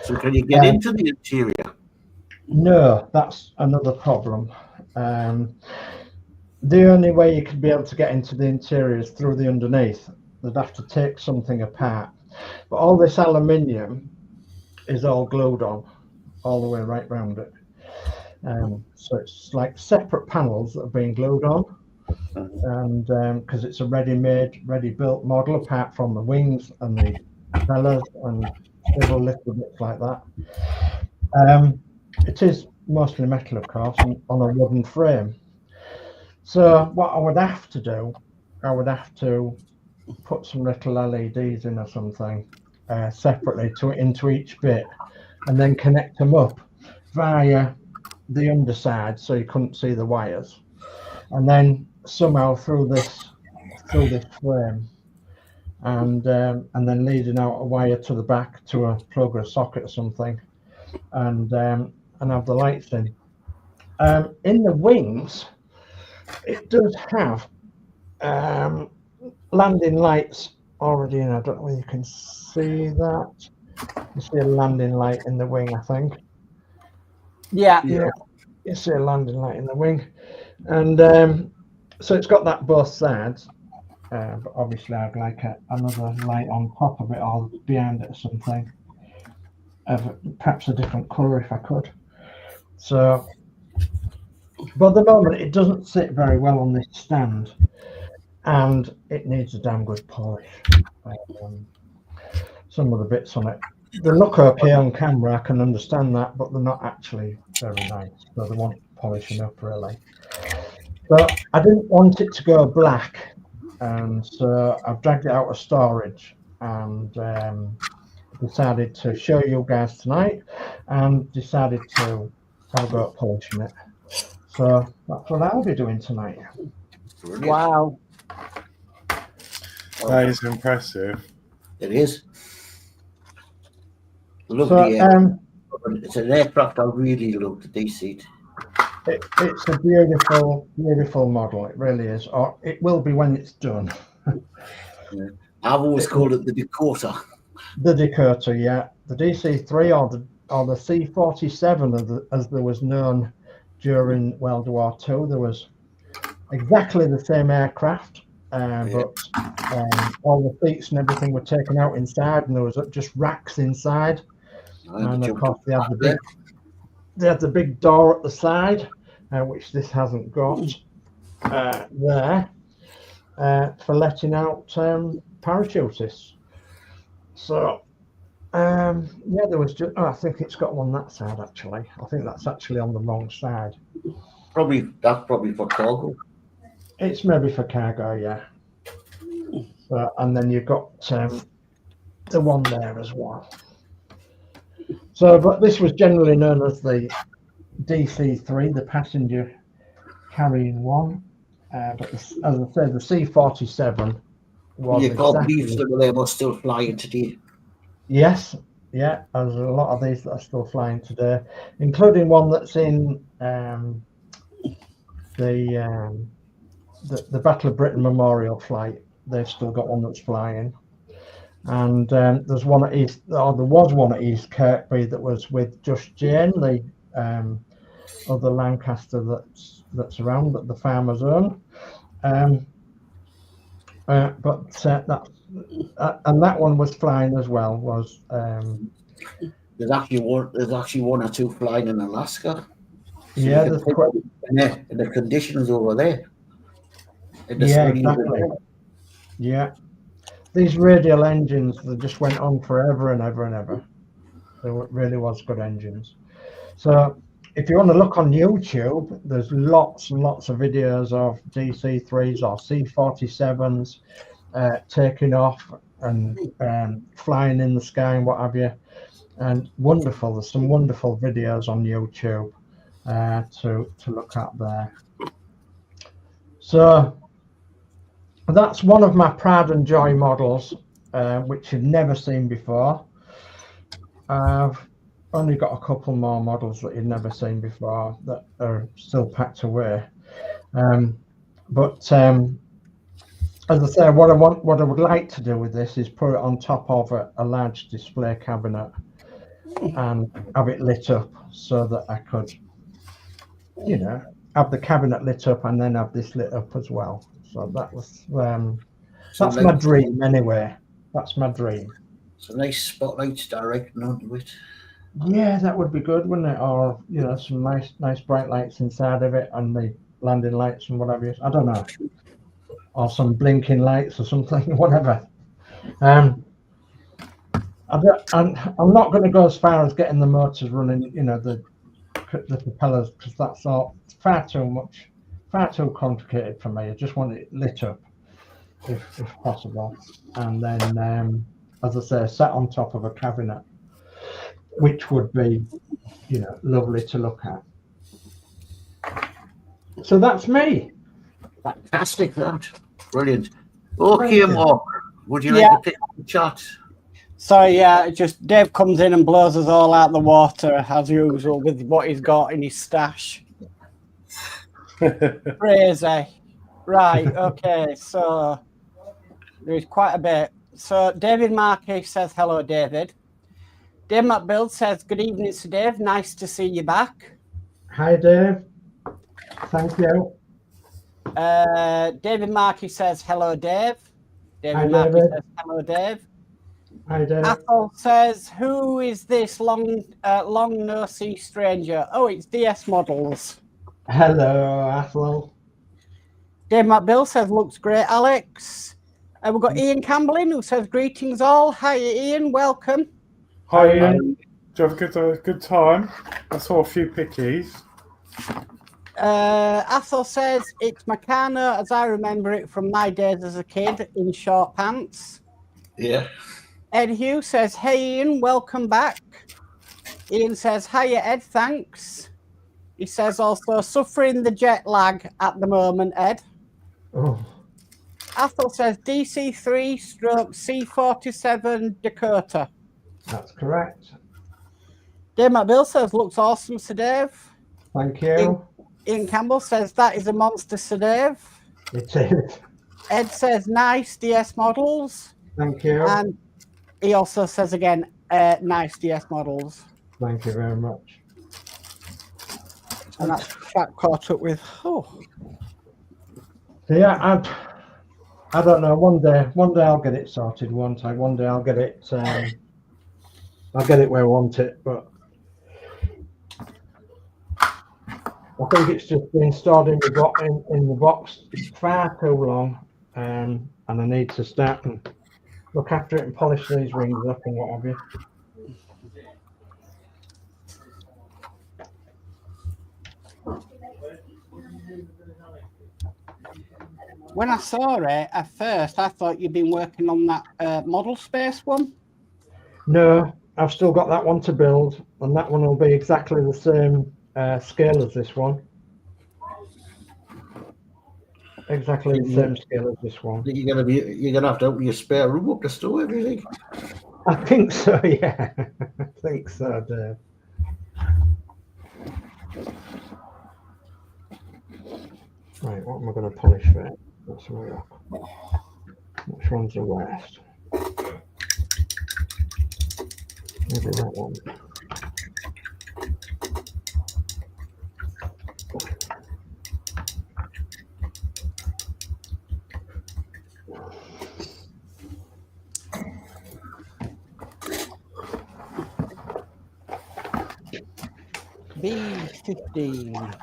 So can you get into the interior? No, that's another problem. The only way you could be able to get into the interior is through the underneath. They'd have to take something apart. But all this aluminium is all glued on all the way right round it. So it's like separate panels that are being glued on. And because it's a ready-made, ready-built model, apart from the wings and the propellers and several little bits like that. It is mostly metal, of course, and on a wooden frame. So what I would have to do, I would have to put some little LEDs in or something separately into each bit, and then connect them up via the underside so you couldn't see the wires, and then somehow through this frame, and then leading out a wire to the back to a plug or a socket or something, and have the lights in. In the wings, it does have landing lights already in. I don't know whether you can see that. You see a landing light in the wing, I think. Yeah. You see a landing light in the wing, and so it's got that both sides. But obviously, I'd like another light on top of it or behind it or something, of perhaps a different colour if I could. So, but at the moment, it doesn't sit very well on this stand, and it needs a damn good polish. Some of the bits on it, they look okay on camera, I can understand that, but they're not actually very nice. So they want polishing up, really. So I didn't want it to go black, and so I've dragged it out of storage and decided to show you guys tonight, and decided to have a go at polishing it. So that's what I'll be doing tonight. Brilliant. Wow. That is impressive. It is. Lovely. So, it's an aircraft I really love, the DC It's a beautiful, beautiful model. It really is. Or it will be when it's done. I've always called it the Dakota. The Dakota, yeah. The DC-3 or the C-47, as there was known during World War II. There was exactly the same aircraft, but all the seats and everything were taken out inside, and there was just racks inside. And of course, they had the big door at the side, which this hasn't got there, for letting out parachutists. So, yeah, there was just. Oh, I think it's got one that side actually. I think that's actually on the wrong side. That's probably for cargo. It's maybe for cargo, yeah. So, and then you've got the one there as well. So, but this was generally known as the DC-3, the passenger carrying one. But as I said, the C-47 was. You can't believe some of them are still flying today. Yes, yeah, there's a lot of these that are still flying today, including one that's in the Battle of Britain Memorial flight. They've still got one that's flying, and there's one at East. Or there was one at East Kirkby that was with Just Jane, the other Lancaster that's around that the farmers own. But that and that one was flying as well. There's actually one or two flying in Alaska. So yeah, and the conditions over there. Yeah, exactly. Yeah, these radial engines that just went on forever and ever and ever. They really was good engines. So if you want to look on YouTube, there's lots and lots of videos of DC-3s or C-47s taking off and flying in the sky and what have you. And wonderful. There's some wonderful videos on YouTube to look at there. So that's one of my pride and joy models, which you've never seen before. I've only got a couple more models that you've never seen before that are still packed away. But as I say, what I would like to do with this is put it on top of a large display cabinet and have it lit up so that I could, have the cabinet lit up and then have this lit up as well. So that's my dream anyway. That's my dream. So nice spotlights directing onto it. Yeah, that would be good, wouldn't it? Or some nice bright lights inside of it and the landing lights and whatever. I don't know. Or some blinking lights or something, whatever. I'm not going to go as far as getting the motors running, the propellers, because that's all far too complicated for me. I just want it lit up, if possible, and then, as I say, sat on top of a cabinet, which would be, lovely to look at. So that's me. Fantastic, that. Brilliant. Okay, Mark, would you like to pick up the chat? So yeah, just Dave comes in and blows us all out the water as usual with what he's got in his stash. Crazy. Right, okay, so there's quite a bit. So David Markey says hello, David. Dave McBill says good evening to Dave. Nice to see you back. Hi, Dave. Thank you. David Markey says hello, Dave. Hi, Markey David. says hello, Dave. Hi, Dave. Athol says, who is this long no-see stranger? Oh, it's DS Models. Hello, Athol. Dave McBill says, looks great, Alex. We've got Ian Campbell in who says, greetings all. Hi, Ian. Welcome. Hi, Ian. Did you have a good time? I saw a few pickies. Athol says, it's Meccano as I remember it from my days as a kid in short pants. Yeah. Ed Hughes says, hey, Ian, welcome back. Ian says, hiya, Ed, thanks. He says also, suffering the jet lag at the moment, Ed. Oh. Athol says, DC-3 stroke C-47 Dakota. That's correct. Dave McBill says, looks awesome, Sir Dave. Thank you. Ian Campbell says that is a monster, Sir Dave. It is. Ed says nice DS models. Thank you. And he also says again, nice DS models. Thank you very much. And that's chat caught up with. Oh, So yeah, I don't know. One day I'll get it sorted. One day I'll get it. I'll get it where I want it. But I think it's just been stored in the box far too long, and I need to start and look after it and polish these rings up and what have you. when I saw it at first, I thought you'd been working on that model space one. No, I've still got that one to build, and that one will be exactly the same scale as this one. Exactly the same scale as this one. You're gonna have to open your spare room up to store everything. I think so, yeah. I think so, Dave. Right, what am I going to polish for? Let's have a look. Which one's the worst? Maybe that one. B15.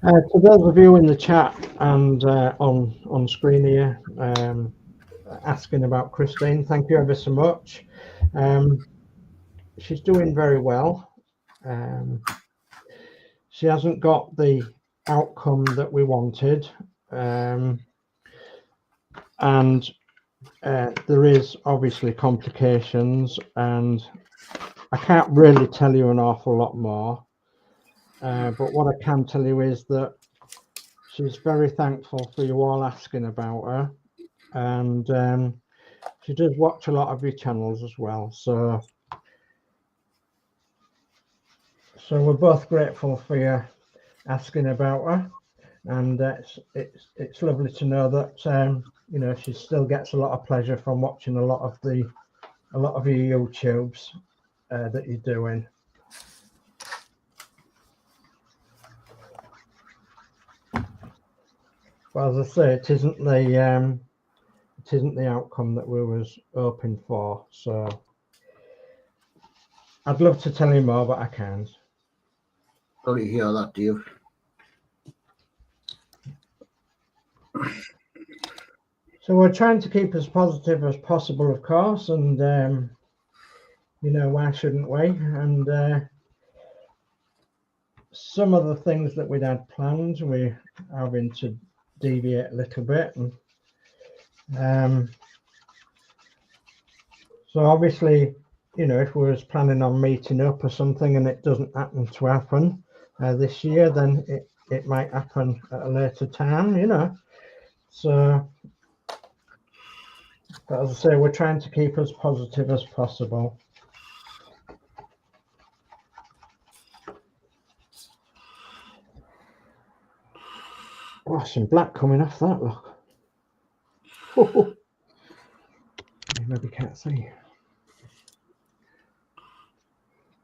To those of you in the chat and on screen here, asking about Christine, thank you ever so much. She's doing very well. She hasn't got the outcome that we wanted, and there is obviously complications, and I can't really tell you an awful lot more. But what I can tell you is that she's very thankful for you all asking about her, and she does watch a lot of your channels as well. So we're both grateful for you asking about her, and it's lovely to know that you know, she still gets a lot of pleasure from watching a lot of your YouTubes that you're doing. Well, as I say, it isn't the outcome that we was hoping for. So I'd love to tell you more, but I can't. Sorry to hear that, Dave. So we're trying to keep as positive as possible, of course, and you know, why shouldn't we? And some of the things that we'd had planned, we're having to deviate a little bit, and so obviously, you know, if we was planning on meeting up or something and it doesn't happen to happen this year, then it might happen at a later time, you know. So, but as I say, we're trying to keep as positive as possible. Oh, some black coming off that, look. Oh, you maybe can't see.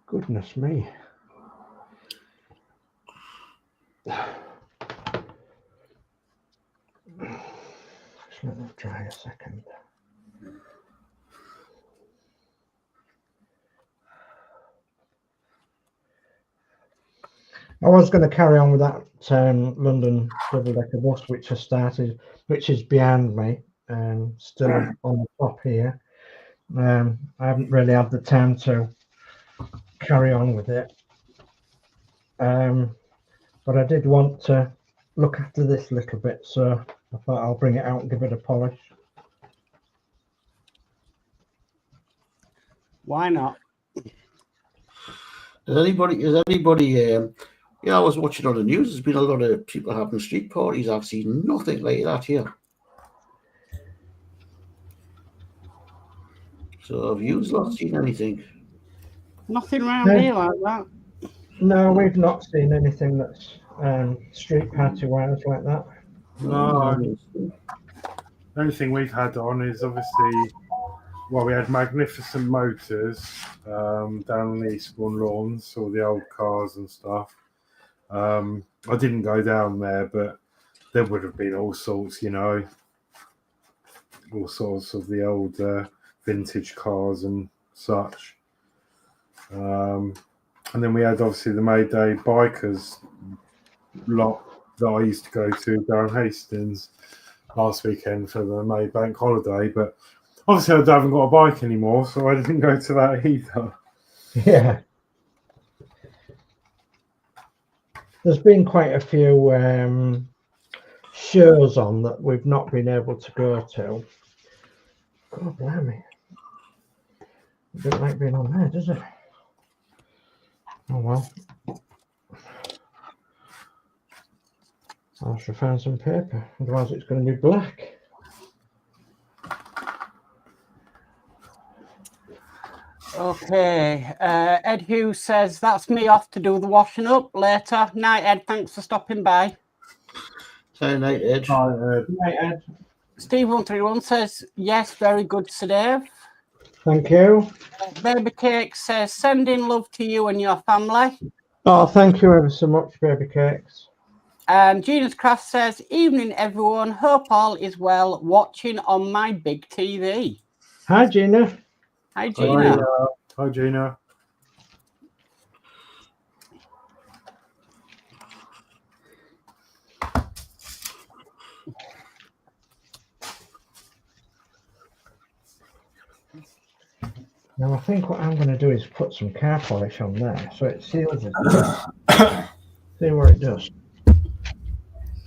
Goodness me. Just let that dry a second. I was going to carry on with that London double-decker bus, which I started, which is behind me, still on the top here. I haven't really had the time to carry on with it, but I did want to look after this a little bit, so I thought I'll bring it out and give it a polish. Why not? Is anybody yeah, I was watching on the news. There's been a lot of people having street parties. I've seen nothing like that here. So have you not seen anything? Nothing around here like that. No, we've not seen anything that's street party wise like that. No, the only thing we've had on is obviously, well, we had Magnificent Motors down on the Eastbourne Lawns, all the old cars and stuff. I didn't go down there, but there would have been all sorts, all sorts of the old vintage cars and such. And then we had obviously the Mayday bikers lot that I used to go to down Hastings last weekend for the May Bank holiday, but obviously I haven't got a bike anymore, so I didn't go to that either. Yeah. There's been quite a few shows on that we've not been able to go to. God blimey. It doesn't like being on there, does it? Oh well. I should find some paper, otherwise it's going to be black. Okay. Ed Hughes says, that's me off to do the washing up later. Night, Ed. Thanks for stopping by. Say night, Ed. Right, Ed. Steve131 says, yes, very good, Sir Dave. Thank you. Baby Cake says, sending love to you and your family. Oh, thank you ever so much, Baby Cakes. And Gina's Craft says, evening, everyone. Hope all is well. Watching on my big TV. Hi, Gina. Hi, Gina. Hi, Gina. Now, I think what I'm going to do is put some car polish on there so it seals it. See what it does.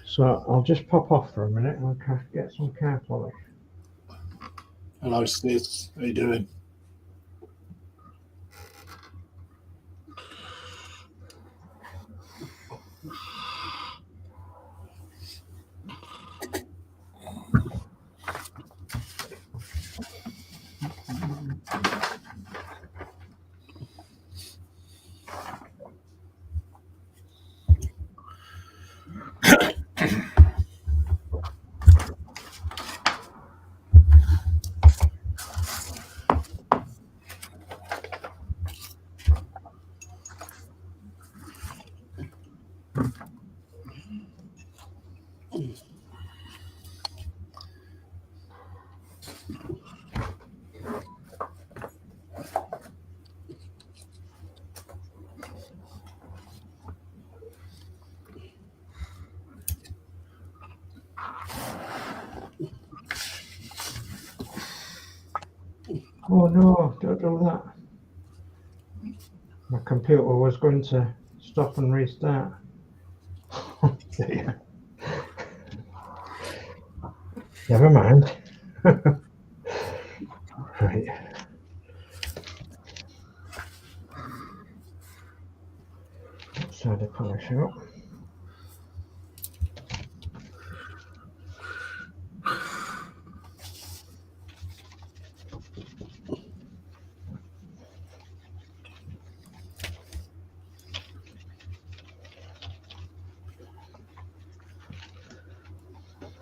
So I'll just pop off for a minute and I'll get some car polish. Hello, Sis. How you doing? Oh no, don't do that. My computer was going to stop and restart. Oh dear. Never mind. Right. Let's try to polish it up.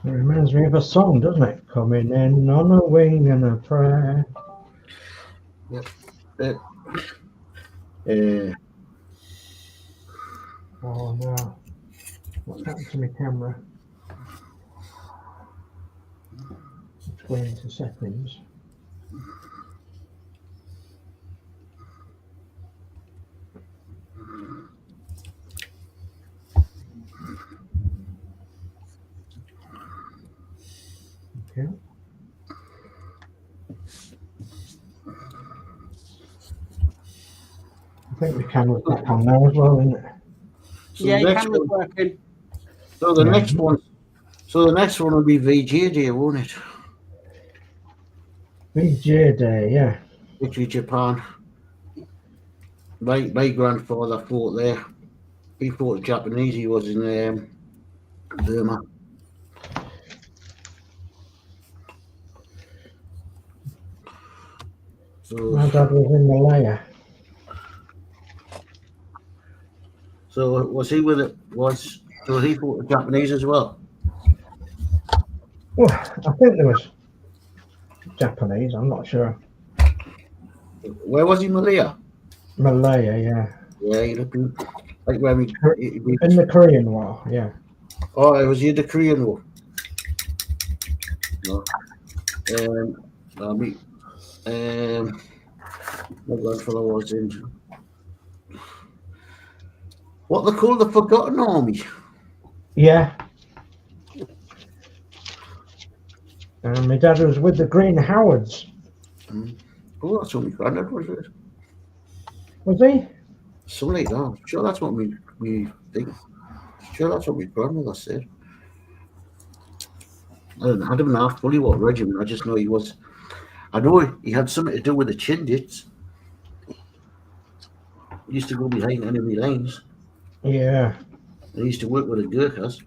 It reminds me of a song, doesn't it? Coming in on a wing and a prayer. Yep. Oh no. What's happened to my camera? It's going into settings. Okay. I think the camera's back on now as well, isn't it? So Yeah, the your next camera's one, working. so the Yeah. next one will be VJ Day, won't it? VJ Day, yeah. Victory Japan. My grandfather fought there. He fought Japanese. He was in Burma. My So dad was in Malaya. So was he with it? So he fought the Japanese as well? Well, I think there was Japanese. I'm not sure. Where was he, Malaya? Malaya, yeah. Yeah, he'd have been like where we. In the Korean War, yeah. Oh, it was he the Korean War? No. My grandfather was in. What they call the Forgotten Army? Yeah. And my dad was with the Green Howards. Oh, that's what my granddad was with. Was he? Something like that. Sure, that's what we think. Sure, that's what my grandmother said. I don't know fully what regiment. I just know he was. I know he had something to do with the Chindits. He used to go behind enemy lines. Yeah. He used to work with the Gurkhas.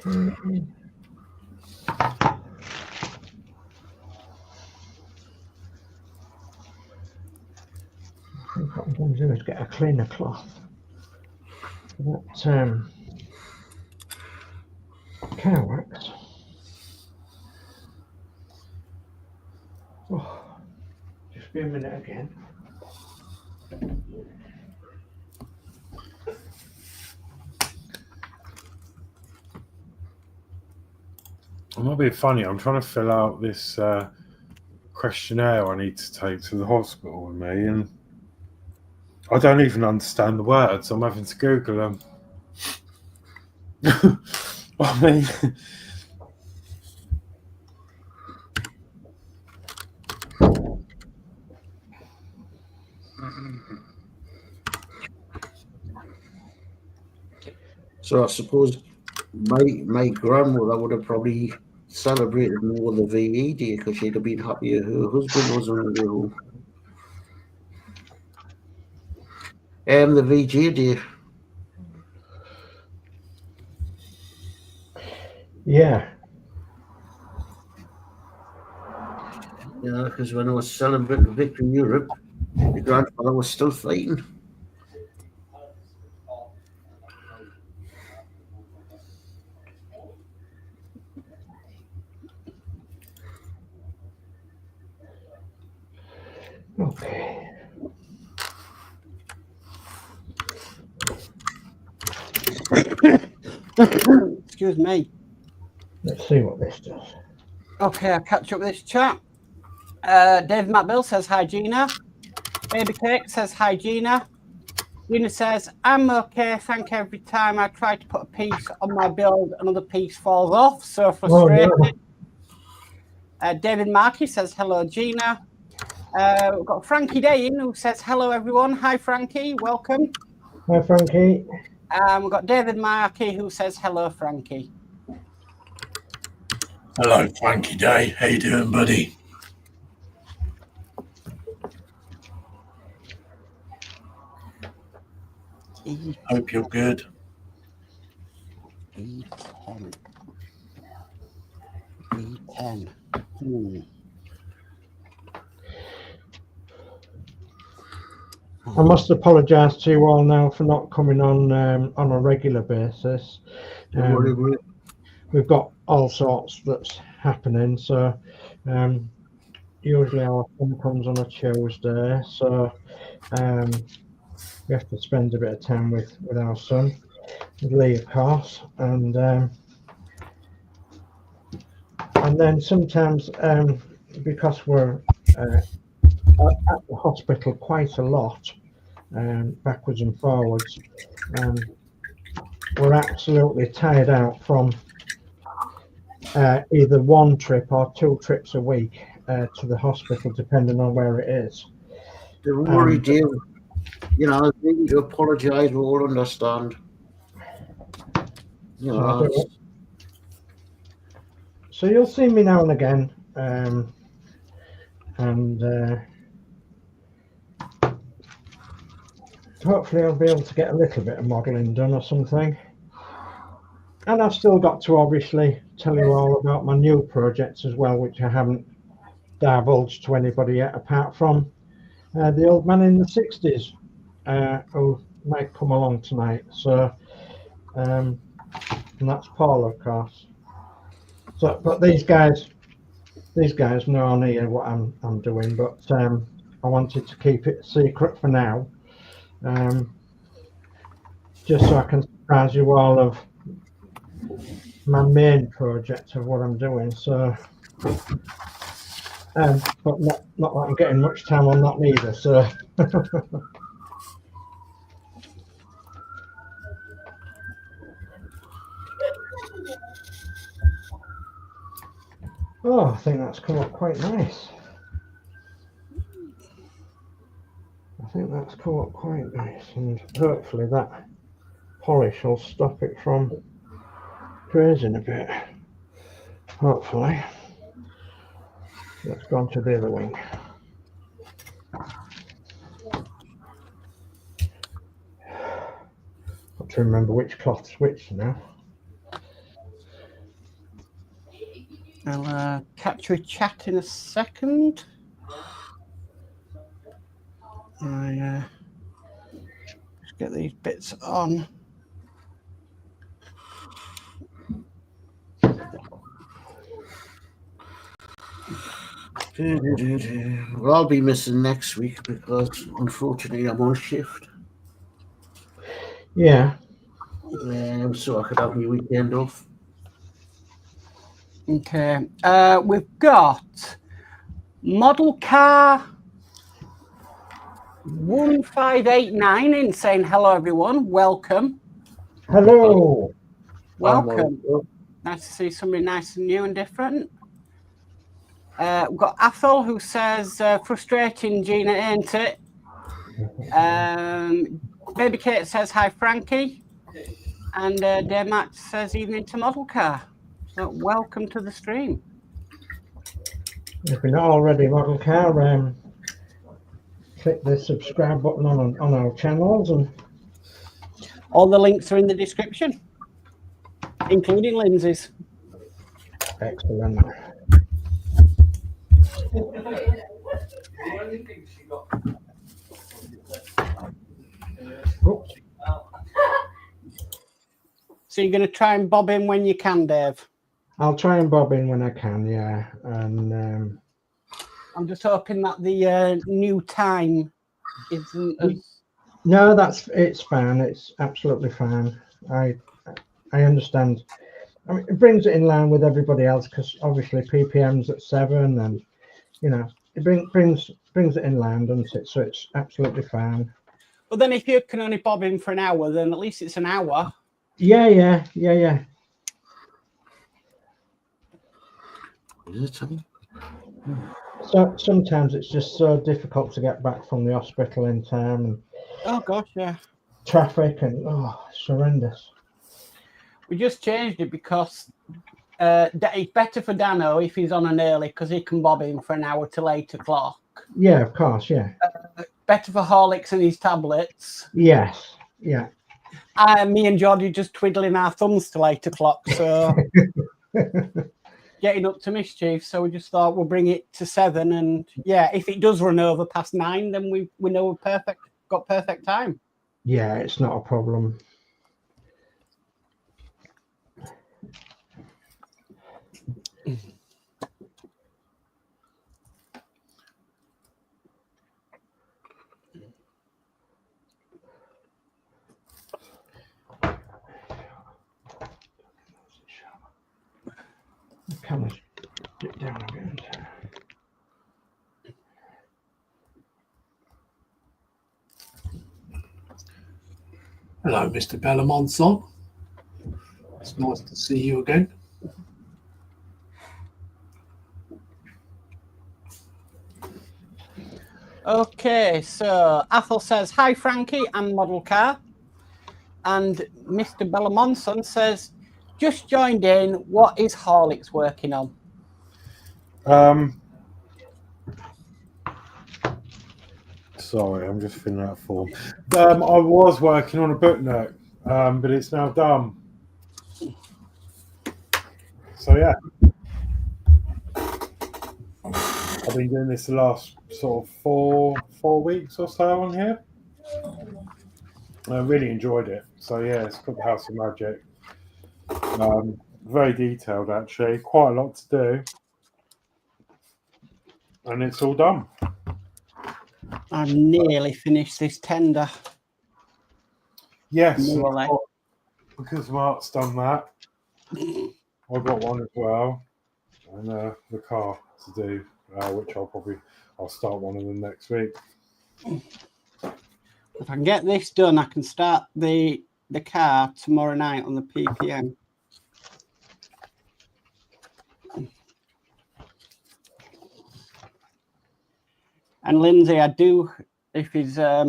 I think what I'm going to do is get a cleaner cloth. That cow wax. Oh, just be a minute again. It might be funny. I'm trying to fill out this questionnaire I need to take to the hospital with me, and I don't even understand the words. I'm having to Google them. I mean, So I suppose my grandmother would have probably celebrated more the VE day because she'd have been happier her husband was on the way home. The VJ day. Yeah. Yeah, because when I was celebrating Victory Europe, my grandfather was still fighting. Okay. Excuse me. Let's see what this does. Okay, I'll catch up with this chat. David McBill says hi, Gina. Baby Cake says hi, Gina. Gina says, I'm okay, thank you. Every time I try to put a piece on my build, another piece falls off. So frustrated. Oh, no. David Markey says hello, Gina. We've got Frankie Dane who says hello, everyone. Hi, Frankie. Welcome. Hi, Frankie. We've got David Markey who says hello, Frankie. Hello, Frankie Day. How you doing, buddy? Hope you're good. E10. E10. I must apologise to you all now for not coming on a regular basis. We've got all sorts that's happening. So usually our son comes on a Tuesday, so we have to spend a bit of time with our son, with Lee, of course, and then sometimes because we're at the hospital quite a lot, backwards and forwards, we're absolutely tired out from either one trip or 2 trips a week to the hospital, depending on where it is. Don't worry, Dave. You know, I need to apologise. We all understand. You know, so you'll see me now and again, and hopefully I'll be able to get a little bit of modelling done or something. And I've still got to obviously tell you all about my new projects as well, which I haven't divulged to anybody yet, apart from the old man in the 60s who might come along tonight. So, and that's Paul, of course. So, but these guys know on here what I'm doing, but I wanted to keep it secret for now, just so I can surprise you all of my main project of what I'm doing. So, but not that I'm getting much time on that neither. So. Oh, I think that's come up quite nice. I think that's come up quite nice, and hopefully that polish will stop it from grazing a bit. Hopefully. Let's go on to the other wing. Got to remember which cloth's which now. I'll catch your chat in a second. I just get these bits on. Well, I'll be missing next week because unfortunately I'm on shift. Yeah. So I could have my weekend off. Okay. We've got model car 1589 in saying hello everyone. Welcome. Hello. Welcome. Nice to see somebody nice and new and different. We've got Athol who says frustrating Gina, ain't it? Baby Kate says hi Frankie. And Matt says evening to model car. So welcome to the stream. If you're not already model car, click the subscribe button on our channels, and all the links are in the description, including Lindsay's. Excellent. Oh. So you're going to try and bob in when you can, Dave? I'll try and bob in when I can, yeah. And I'm just hoping that the new time isn't as... No, it's fine. It's absolutely fine. I understand. I mean, it brings it in line with everybody else because obviously PPM's at 7, and you know it brings it in line, doesn't it? So it's absolutely fine. But then if you can only bob in for an hour, then at least it's an hour. Yeah. Is it something? So sometimes it's just so difficult to get back from the hospital in time, and oh gosh, yeah, traffic, and it's horrendous. We just changed it because it's better for Dano if he's on an early because he can bob in for an hour till 8 o'clock. Yeah, of course, yeah. Better for Horlicks and his tablets. Yes, yeah. Me and Geordie just twiddling our thumbs till 8 o'clock, so getting up to mischief. So we just thought we'll bring it to 7, and yeah, if it does run over past 9, then we know we're got perfect time. Yeah, it's not a problem. Kind of dip down a bit. Hello, Mr. Bellamonson. It's nice to see you again. Okay, so Athol says, hi, Frankie, I'm model car. And Mr. Bellamonson says, just joined in, what is Horlicks working on? Sorry, I'm just filling out a form. I was working on a book note, but it's now done. So yeah, I've been doing this the last sort of four weeks or so on here. I really enjoyed it. So yeah, it's called the House of Magic. Very detailed, actually. Quite a lot to do, and it's all done. I've nearly finished this tender. Yes, Nearly. because Mark's done that. I've got one as well, and the car to do, which I'll start one of them next week. If I can get this done, I can start the car tomorrow night on the PPM. And Lindsay, I do, if he's not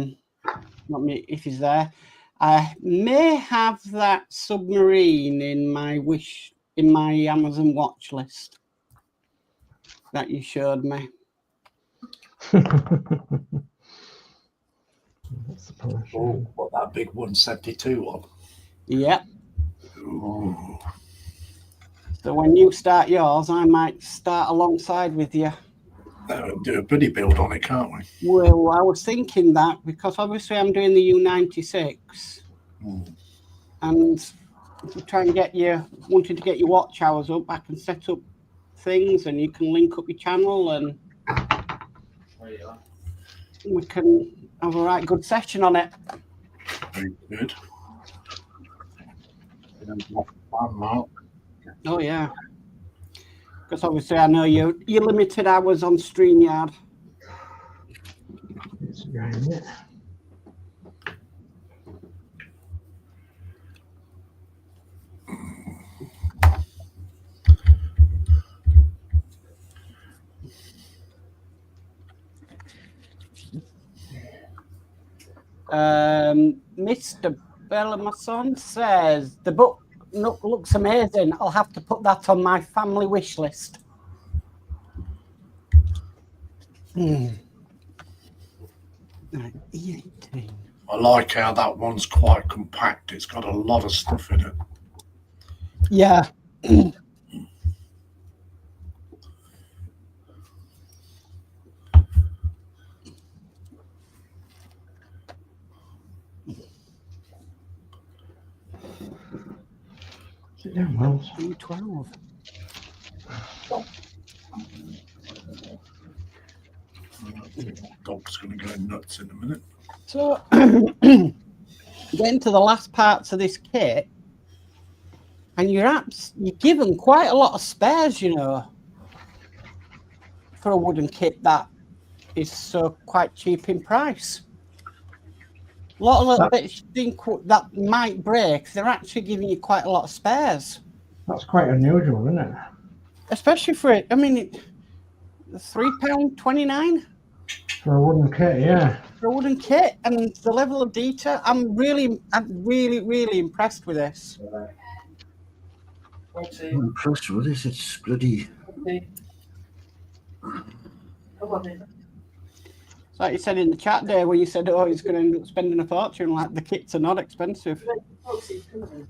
me, if he's there, I may have that submarine in my Amazon watch list that you showed me. Oh, what, that big 172 one? Yep. Ooh. So when you start yours, I might start alongside with you. Do a buddy build on it, can't we? Well, I was thinking that because obviously I'm doing the U96, and to try and wanting to get your watch hours up, I can set up things and you can link up your channel and we can have a right good session on it. Very good. Oh yeah, because obviously I know you're limited hours on StreamYard. It's behind it. Mr. Bellamason says the book looks amazing. I'll have to put that on my family wish list. Right, E18. I like how that one's quite compact. It's got a lot of stuff in it. Yeah. Sit down, Wells. E12. Dog's going to go nuts in a minute. So, getting to the last parts of this kit, and you're given quite a lot of spares, you know, for a wooden kit that is so quite cheap in price. A lot of little bits you think that might break, they're actually giving you quite a lot of spares. That's quite unusual, isn't it? Especially for it. I mean, £3.29 for a wooden kit, yeah. For a wooden kit, and the level of detail, I'm really impressed with this. I'm impressed with this. It's bloody. Like you said in the chat there, where you said, "Oh, he's going to end up spending a fortune." Like the kits are not expensive.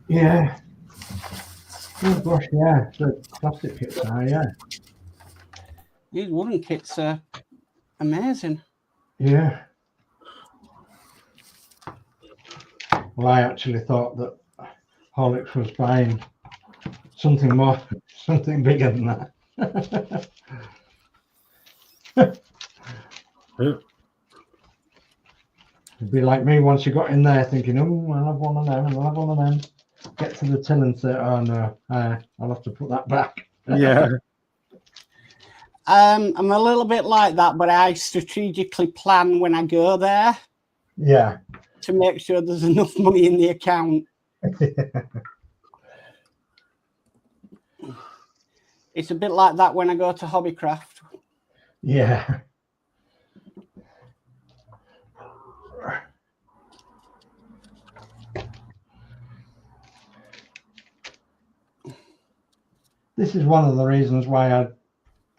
Yeah. Oh gosh, yeah. The plastic kits are, yeah. These wooden kits are amazing. Yeah. Well, I actually thought that Horlicks was buying something bigger than that. Yeah. It'd be like me once you got in there thinking, oh, I'll have one of them, and I'll have one of them. Get to the till and say, oh no, I'll have to put that back. Yeah. I'm a little bit like that, but I strategically plan when I go there. Yeah. To make sure there's enough money in the account. It's a bit like that when I go to Hobbycraft. Yeah. this is one of the reasons why I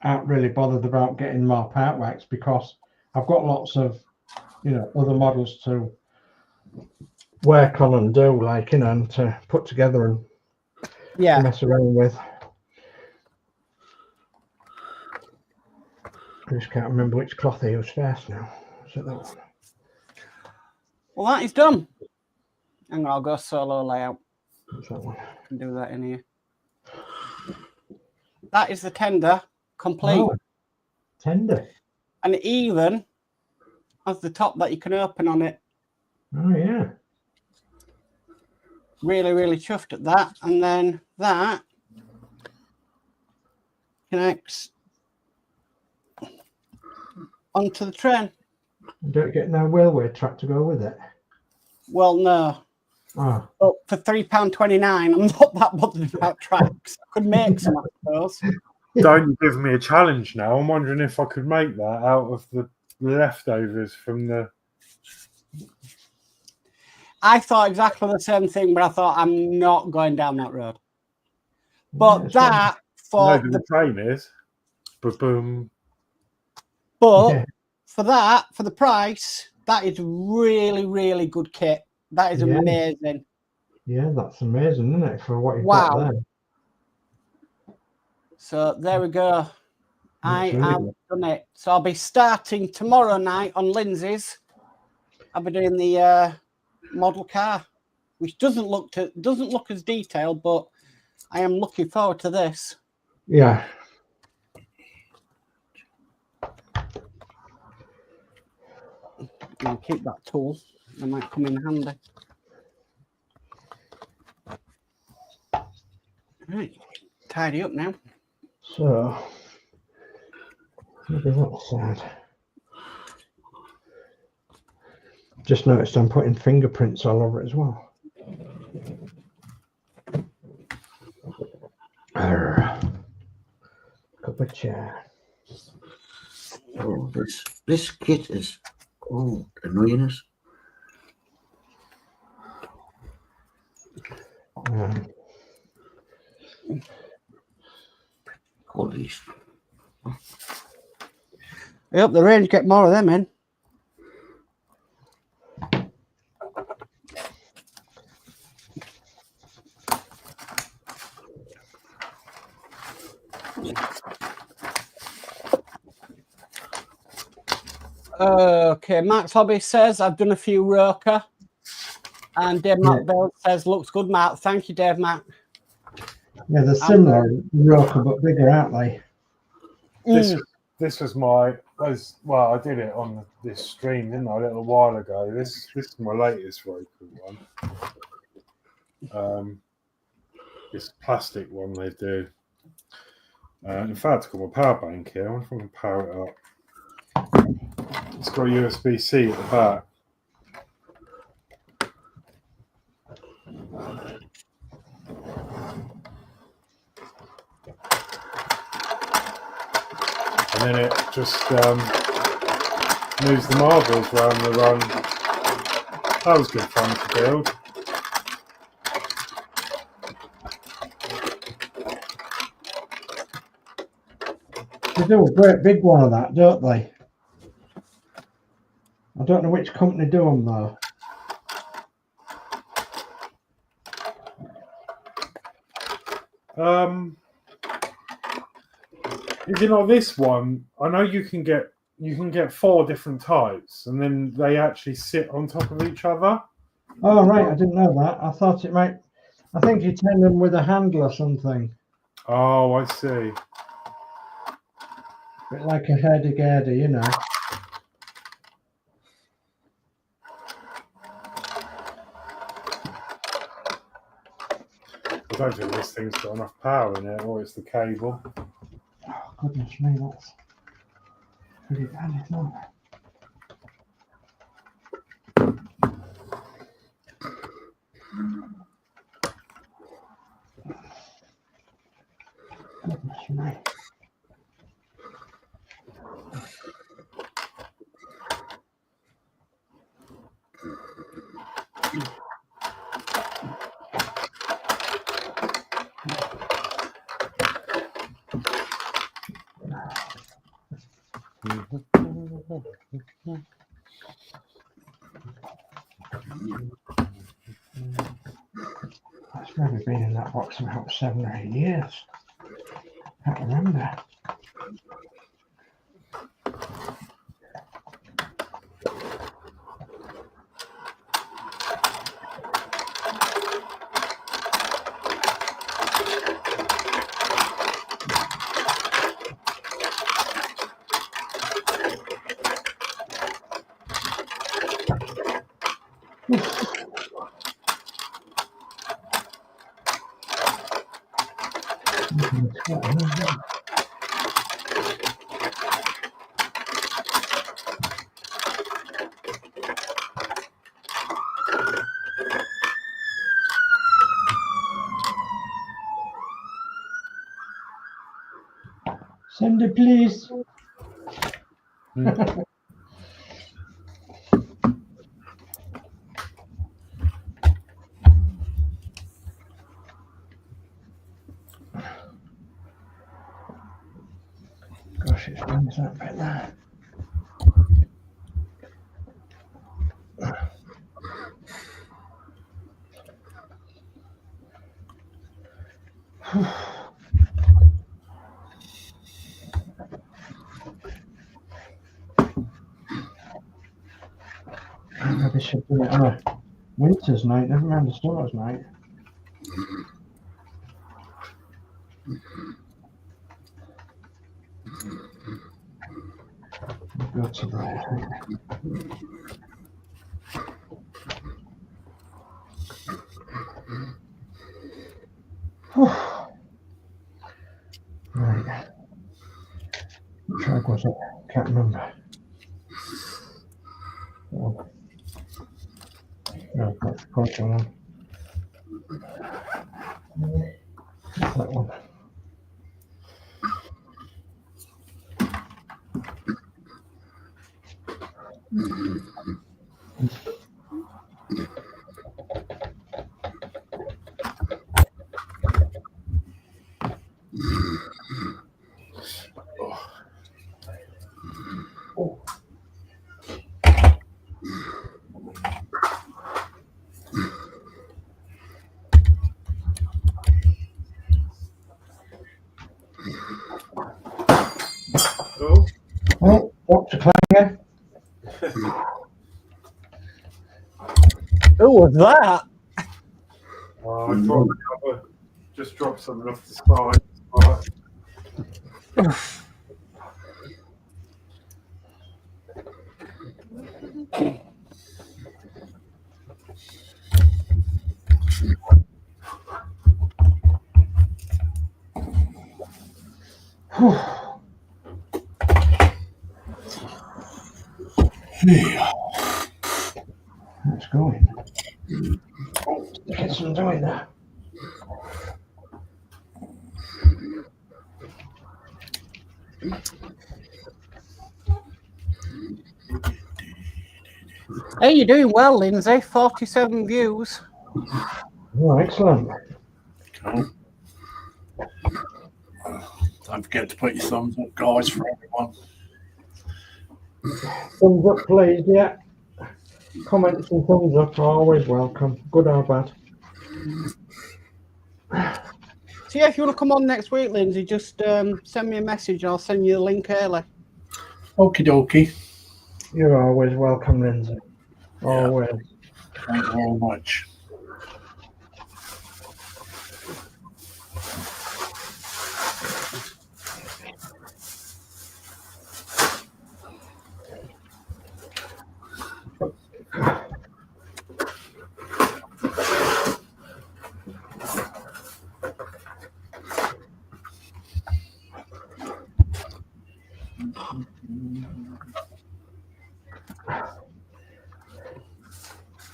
aren't really bothered about getting more part wax, because I've got lots of, other models to work on and do, like, and to put together and Yeah. mess around with. I just can't remember which cloth I used first now. Is it that one? Well, that is done. Hang on, I'll go solo layout. What's that one? I can do that in here. That is the tender complete. Oh, tender. And it even has the top that you can open on it. Oh, yeah. Really, really chuffed at that. And then that connects onto the train. Don't get no railway track to go with it. Well, no. Oh. But for £3.29, I'm not that bothered about tracks. I could make some, I suppose. Don't you give me a challenge now. I'm wondering if I could make that out of the leftovers from the. I thought exactly the same thing, but I thought I'm not going down that road. But Yeah, that for No, the train is. Boom. but Yeah. for that, for the price, that is really, really good kit. That is amazing. Yeah, that's amazing, isn't it, for what you've Wow. got there? So there we go. I That's really have done it. So I'll be starting tomorrow night on Lindsay's. I'll be doing the model car, which doesn't look as detailed, but I am looking forward to this. Yeah. I'll keep that tool. It might come in handy. Right, tidy up now. So, maybe that side. Just noticed I'm putting fingerprints all over it as well. Cup of chair. Oh, this kit is annoying us. All these. I hope the range get more of them in. Okay, Max Hobby says I've done a few Roker, and Dave Matt Bell says looks good, Matt. Thank you, Dave Matt. Yeah, they're similar Roker but bigger, aren't they? This was my I did it on this stream, didn't I, a little while ago. This is my latest Roku one. This plastic one they do. In fact, I've got my power bank here. I wonder if I can power it up. It's got USB-C at the back. And then it just moves the marbles around the run. That was good fun to build. They do a great big one of that, don't they? I don't know which company do them though. You know, this one, I know you can get 4 different types, and then they actually sit on top of each other. Oh right, I didn't know that. I thought it might. I think you turn them with a handle or something. Oh, I see. Bit like a herdy-gurdy, you know. I don't think this thing's got enough power in it, or it's the cable. Oh goodness me, that's pretty bad, isn't it? Goodness me. That's maybe been in that box about 7 or 8 years. Can't remember. Send it, please. Gosh, it's been that bit there. Maybe should do it on a winter's night, never mind the summer's night. Go to there. Right. What track was it? Can't remember. Oh. No, that's the culture one. That one. Oh, Dr. Clanger. Who was that? I just dropped something off the side. That's going. Get some doing there. Hey, you're doing well, Lindsay. 47 views. Oh, excellent. Cool. Don't forget to put your thumbs up, guys, for everyone. Thumbs up, please. Yeah. Comments and thumbs up are always welcome, good or bad. So yeah, if you want to come on next week, Lindsay, just send me a message. I'll send you the link early. Okie dokie. You're always welcome, Lindsay. Always. Thank you very much.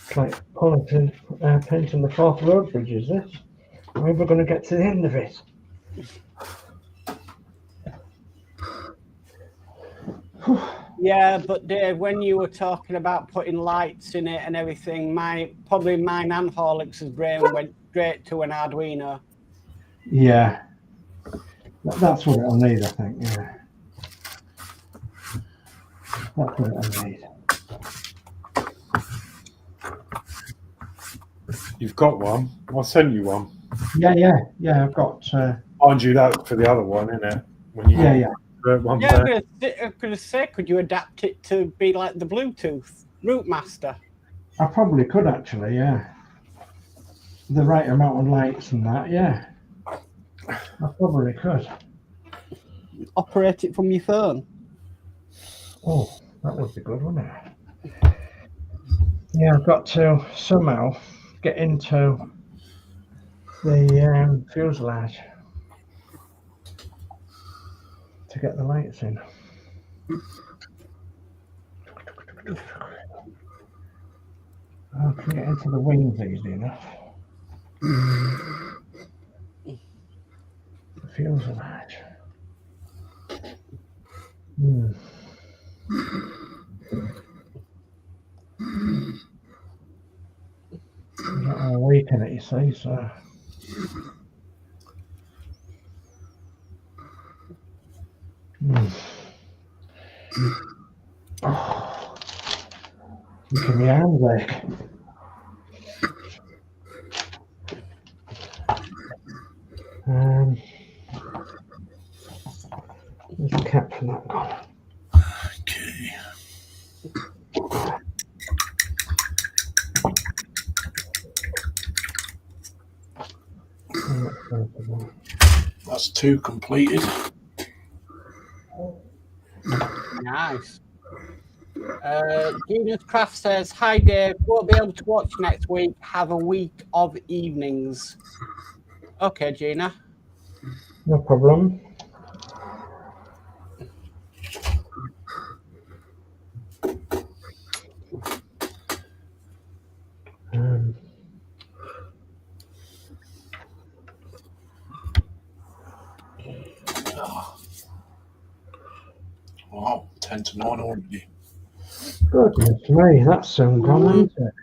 It's like painting the Forth Road Bridge, is this? We're going to get to the end of it. Yeah, but Dave, when you were talking about putting lights in it and everything, probably my Nanholix's brain went straight to an Arduino. Yeah. That's what it'll need, I think, yeah. That's what I need. You've got one. I sent you one. Yeah. I've got. Mind you, that for the other one, isn't it? When you Yeah. one Yeah, there. I'm gonna say, could you adapt it to be like the Bluetooth Route Master? I probably could actually. Yeah. The right amount of lights and that. Yeah. I probably could. Operate it from your phone. Oh, that would be good, wouldn't it? Yeah, I've got to somehow get into the fuselage to get the lights in. I can get into the wings easy enough. The fuselage. I don't want to weaken it, you see, so. Oh, making my hands ache. There's the cap for that gone. Okay. That's 2 completed. Nice. Genius Craft says, "Hi Dave, won't be able to watch next week. Have a week of evenings." Okay, Gina. No problem. Wow, 10 to 9 already. Goodness me, that's soon gone, isn't it?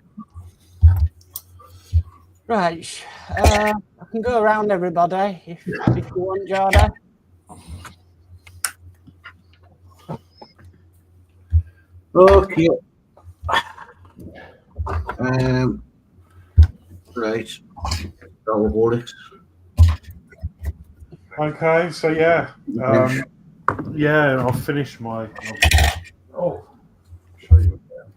Right. I can go around everybody if you want, Jordan. Okay. Right. All about it. Okay, so yeah, I'll finish my. Oh, show you again.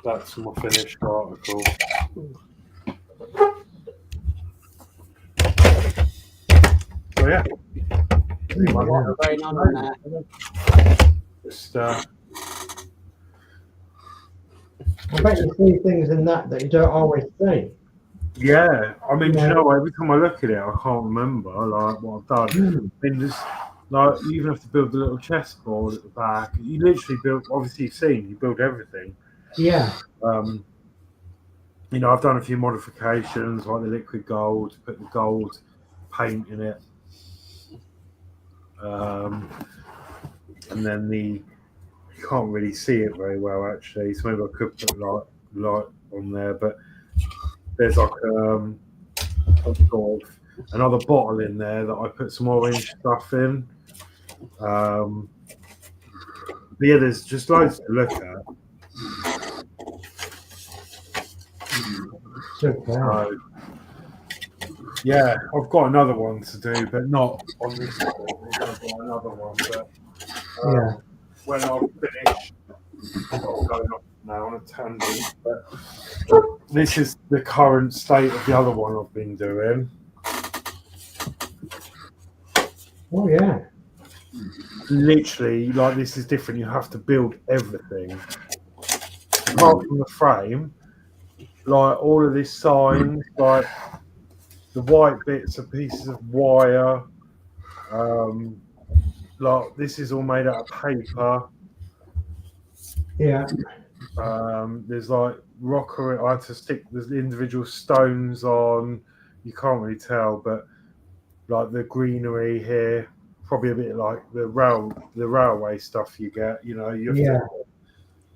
That's my finished article. So yeah, What's going on there? just I bet you see things in that you don't always see. yeah. I mean, do you know what? Every time I look at it, I can't remember like what I've done. I mean, just like you even have to build a little chessboard at the back. You literally build. Obviously, you've seen you build everything. Yeah. You know, I've done a few modifications like the liquid gold, put the gold paint in it. And then you can't really see it very well actually, so maybe I could put light on there, but there's like sort of another bottle in there that I put some orange stuff in. But yeah, there's just loads to look at. Super. Yeah, I've got another one to do, but not on this one. I've got another one, but Yeah. when I'll finish, I'm going off now on a tangent, but this is the current state of the other one I've been doing. Oh yeah. Literally, like this is different. You have to build everything. Apart from the frame, like all of these signs, like the white bits are pieces of wire. Like this is all made out of paper. Yeah. There's like rocker. I had to stick the individual stones on. You can't really tell, but like the greenery here, probably a bit like the railway stuff you get. You know, you have to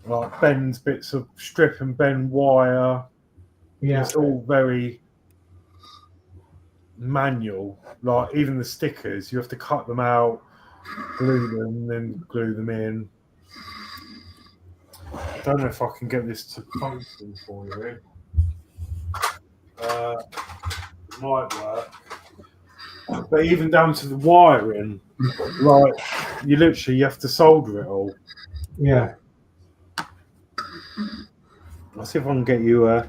like bend bits of strip and bend wire. Yeah. It's all very manual. Like even the stickers, you have to cut them out. glue them, then glue them in. I don't know if I can get this to function for you. It might work. But even down to the wiring, like you have to solder it all. Yeah. I'll see if I can get you a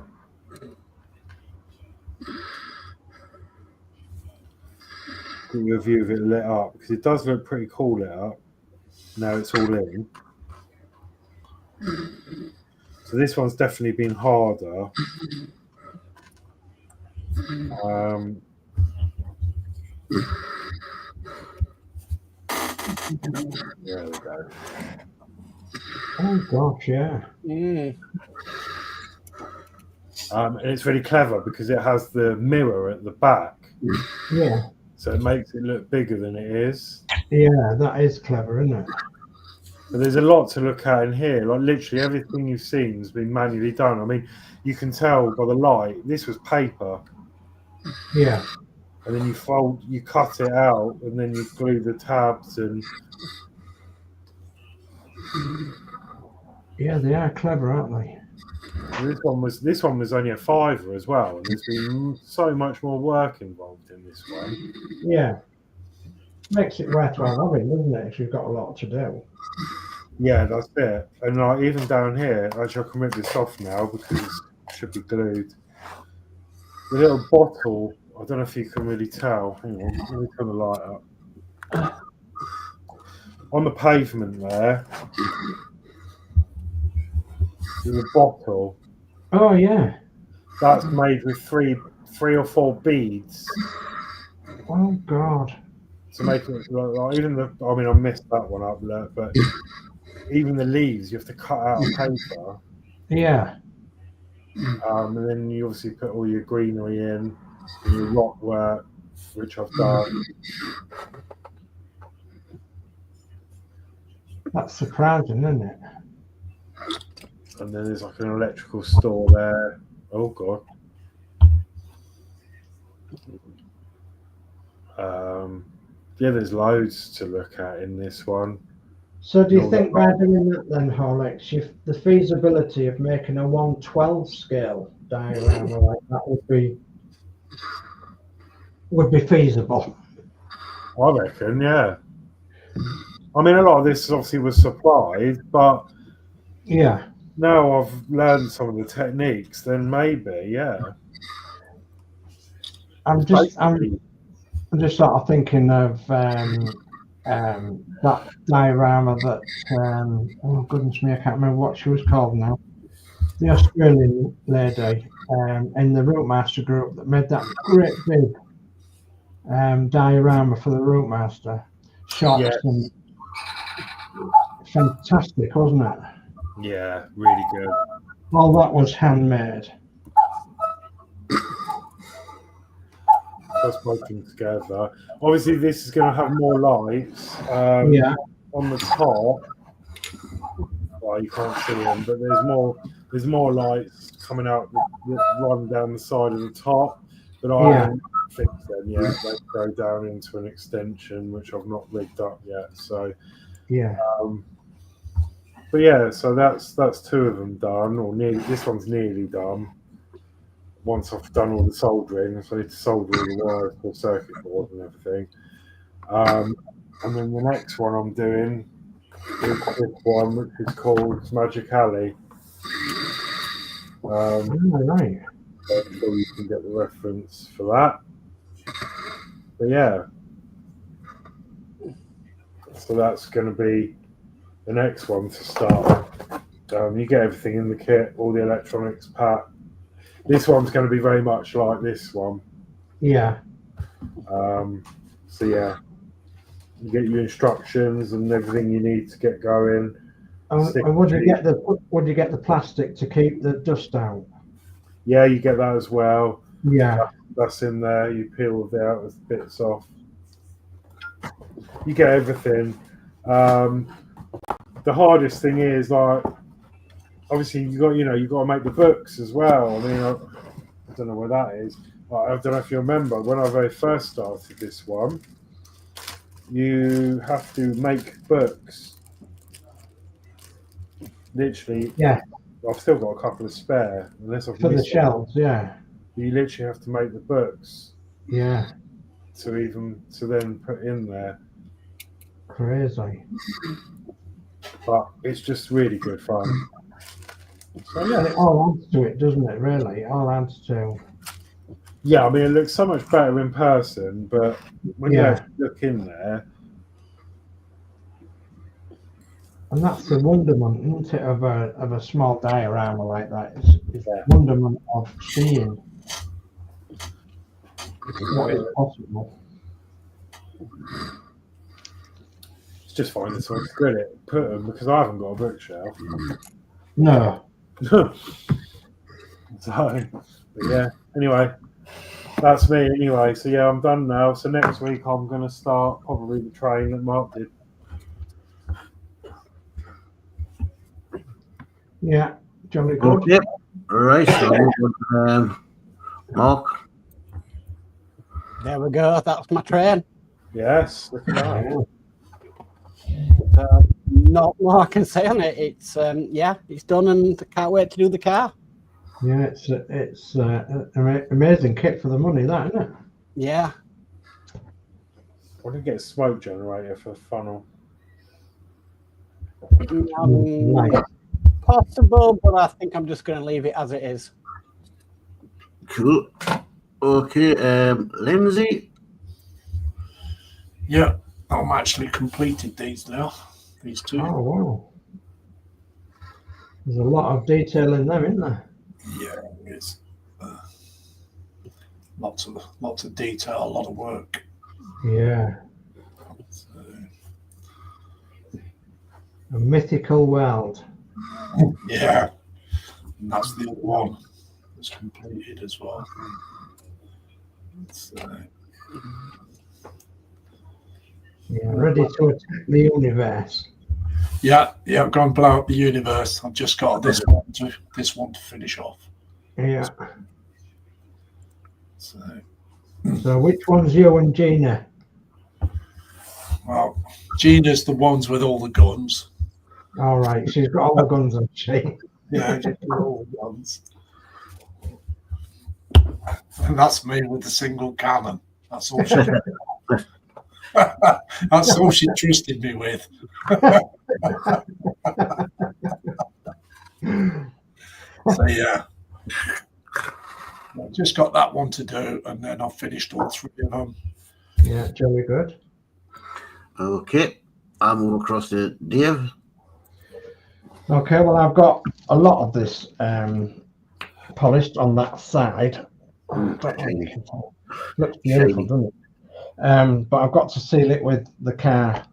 view of it lit up, because it does look pretty cool lit up. Now it's all in. So this one's definitely been harder. There we go. Oh gosh, yeah. Mm. And it's really clever because it has the mirror at the back. Yeah. So it makes it look bigger than it is. Yeah, that is clever, isn't it? But there's a lot to look at in here. Like literally everything you've seen has been manually done. I mean, you can tell by the light, this was paper. Yeah. And then you cut it out, and then you glue the tabs and. Yeah, they are clever, aren't they? This one was only a £5 as well, and there's been so much more work involved in this one. Yeah. Makes it worthwhile having, doesn't it, if you've got a lot to do. Yeah, that's it. And like even down here, actually I can rip this off now because it should be glued. The little bottle, I don't know if you can really tell. Hang on, let me turn the light up. On the pavement there, there's a bottle. Oh yeah. That's made with three or four beads Oh god. to make it look like even the. I mean, I messed that one up, but even the leaves you have to cut out of paper. Yeah. And then you obviously put all your greenery in, and your rock work, which I've done. That's surprising, isn't it? And then there's like an electrical store there. Oh god. Yeah, there's loads to look at in this one. So do you think by doing that then, Horlicks, the feasibility of making a 1/12 scale diorama like that would be feasible? I reckon, yeah. I mean, a lot of this obviously was supplied, but Yeah. now I've learned some of the techniques, then maybe, yeah. I'm just sort of thinking of that diorama that oh goodness me, I can't remember what she was called now. The Australian lady in the Route Master group that made that great big diorama for the Route Master shots. Yeah. And fantastic, wasn't it? Yeah, really good. All that was handmade. Just working together. Obviously, this is going to have more lights. Yeah. On the top, well, you can't see them, but there's more lights coming out that run down the side of the top. But I haven't fixed them yet. They go down into an extension, which I've not rigged up yet. So Yeah. But yeah, so that's two of them done, or nearly. This one's nearly done. Once I've done all the soldering, so I need to solder all the wires for the circuit board and everything. And then the next one I'm doing is this one, which is called Magic Alley. Right. I'm sure you can get the reference for that. But yeah, so that's going to be the next one to start. You get everything in the kit, all the electronics pack. This one's going to be very much like this one. Yeah. So yeah, you get your instructions and everything you need to get going. And would you get the plastic to keep the dust out? Yeah, you get that as well. Yeah. That's in there. You peel the out with bits off. You get everything. The hardest thing is like, obviously you got to make the books as well. I mean, I don't know where that is. I don't know if you remember when I very first started this one. you have to make books. Literally, Yeah, I've still got a couple of spare, unless I've for the missed one. shelves. Yeah, You literally have to make the books yeah, to then put in there. crazy. But it's just really good fun. So And yeah, it all adds to it, doesn't it? Really, it all adds to. yeah. I mean, it looks so much better in person, but when you Yeah. actually look in there, And that's the wonderment, isn't it, of a small diorama like that? It's Yeah. wonderment of seeing what is possible. it's just finding somewhere to put them because I haven't got a bookshelf. No. So, but yeah. Anyway, that's me. Anyway, so yeah, I'm done now. So next week I'm going to start probably the train that Mark did. Yeah. Jolly good. Okay. Right. So, Mark. There we go. That's my train. Yes, look at that. Not more I can say on it. It's yeah, it's done, and I can't wait to do the car. Yeah, it's an amazing kit for the money, that, isn't it? Yeah. I did get a smoke generator for funnel. Right. Possible, but I think I'm just going to leave it as it is. Cool. Okay. Lindsay. Yeah, I'm actually completed these now. These two. Oh wow. There's a lot of detail in them, isn't there? Yeah, it's lots of detail, a lot of work. Yeah. So, A mythical world. yeah, and that's the other one that's completed as well. So, Yeah, ready to attack the universe. yeah, I'm going to blow up the universe. I've just got this one to finish off. Yeah. So, which one's you and Gina? well, Gina's the ones with all the guns. All right, she's got all the guns, hasn't she? Yeah, just all the guns. And that's me with the single cannon. That's all she. That's all she trusted me with. So yeah, I've just got that one to do, and then I've finished all three of them. Yeah, jolly good. Okay. I'll move across to Dave. Okay, well, I've got a lot of this polished on that side. Looks beautiful, doesn't it? But I've got to seal it with the car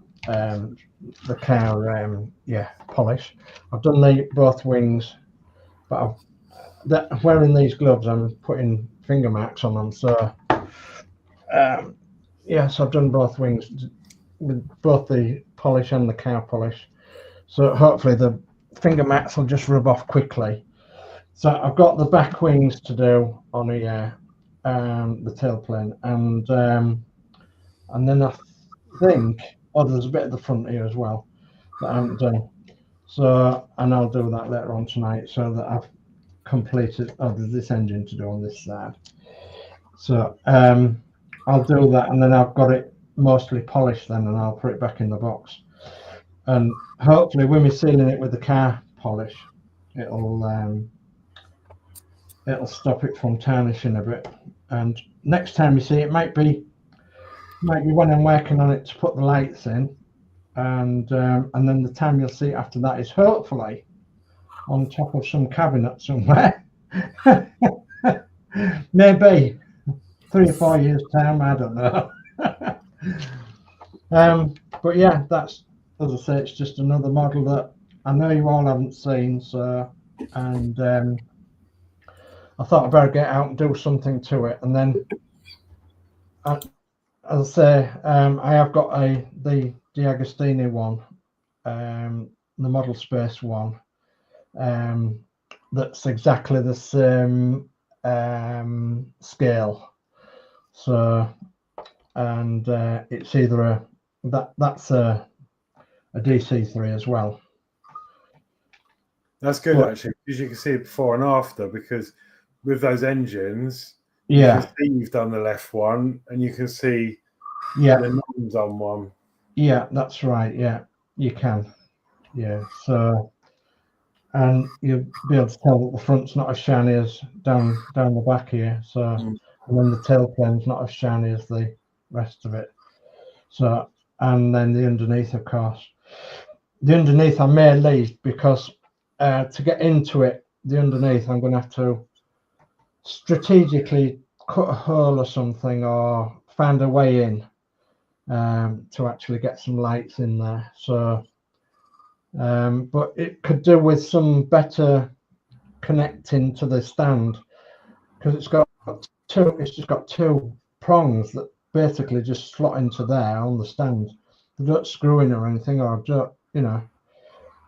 polish. I've done both wings, but wearing these gloves, I'm putting finger marks on them. So yes, I've done both wings with both the polish and the car polish. So hopefully the finger marks will just rub off quickly. So I've got the back wings to do on here, the tailplane, and then I think there's a bit of the front here as well that I haven't done. So, and I'll do that later on tonight, so that I've completed. There's this engine to do on this side. So I'll do that, and then I've got it mostly polished then, and I'll put it back in the box. And hopefully when we're sealing it with the car polish, it'll stop it from tarnishing a bit. And next time you see it, might be when I'm working on it to put the lights in, and then the time you'll see it after that is hopefully on top of some cabinet somewhere. Maybe 3 or 4 years time, I don't know. But yeah, that's, as I say, it's just another model that I know you all haven't seen. So, and I thought I'd better get out and do something to it. And then, as I say, I have got the D'Agostini one, the model space one, that's exactly the same scale. So, and it's either that's a DC3 as well. That's good But- actually, because you can see it before and after. Because with those engines, Yeah, you can see you've done the left one, and you can see yeah, the names on one. yeah. That's right. Yeah, you can. Yeah. So, and you'll be able to tell that the front's not as shiny as down the back here. So, Mm. and then the tailplane's not as shiny as the rest of it. So, and then the underneath, of course. The underneath I may leave because to get into it, the underneath, I'm going to have to strategically cut a hole or something, or find a way in to actually get some lights in there. So, but it could do with some better connecting to the stand, because it's just got two prongs that basically just slot into there on the stand. They don't screw in or anything, or don't, you know,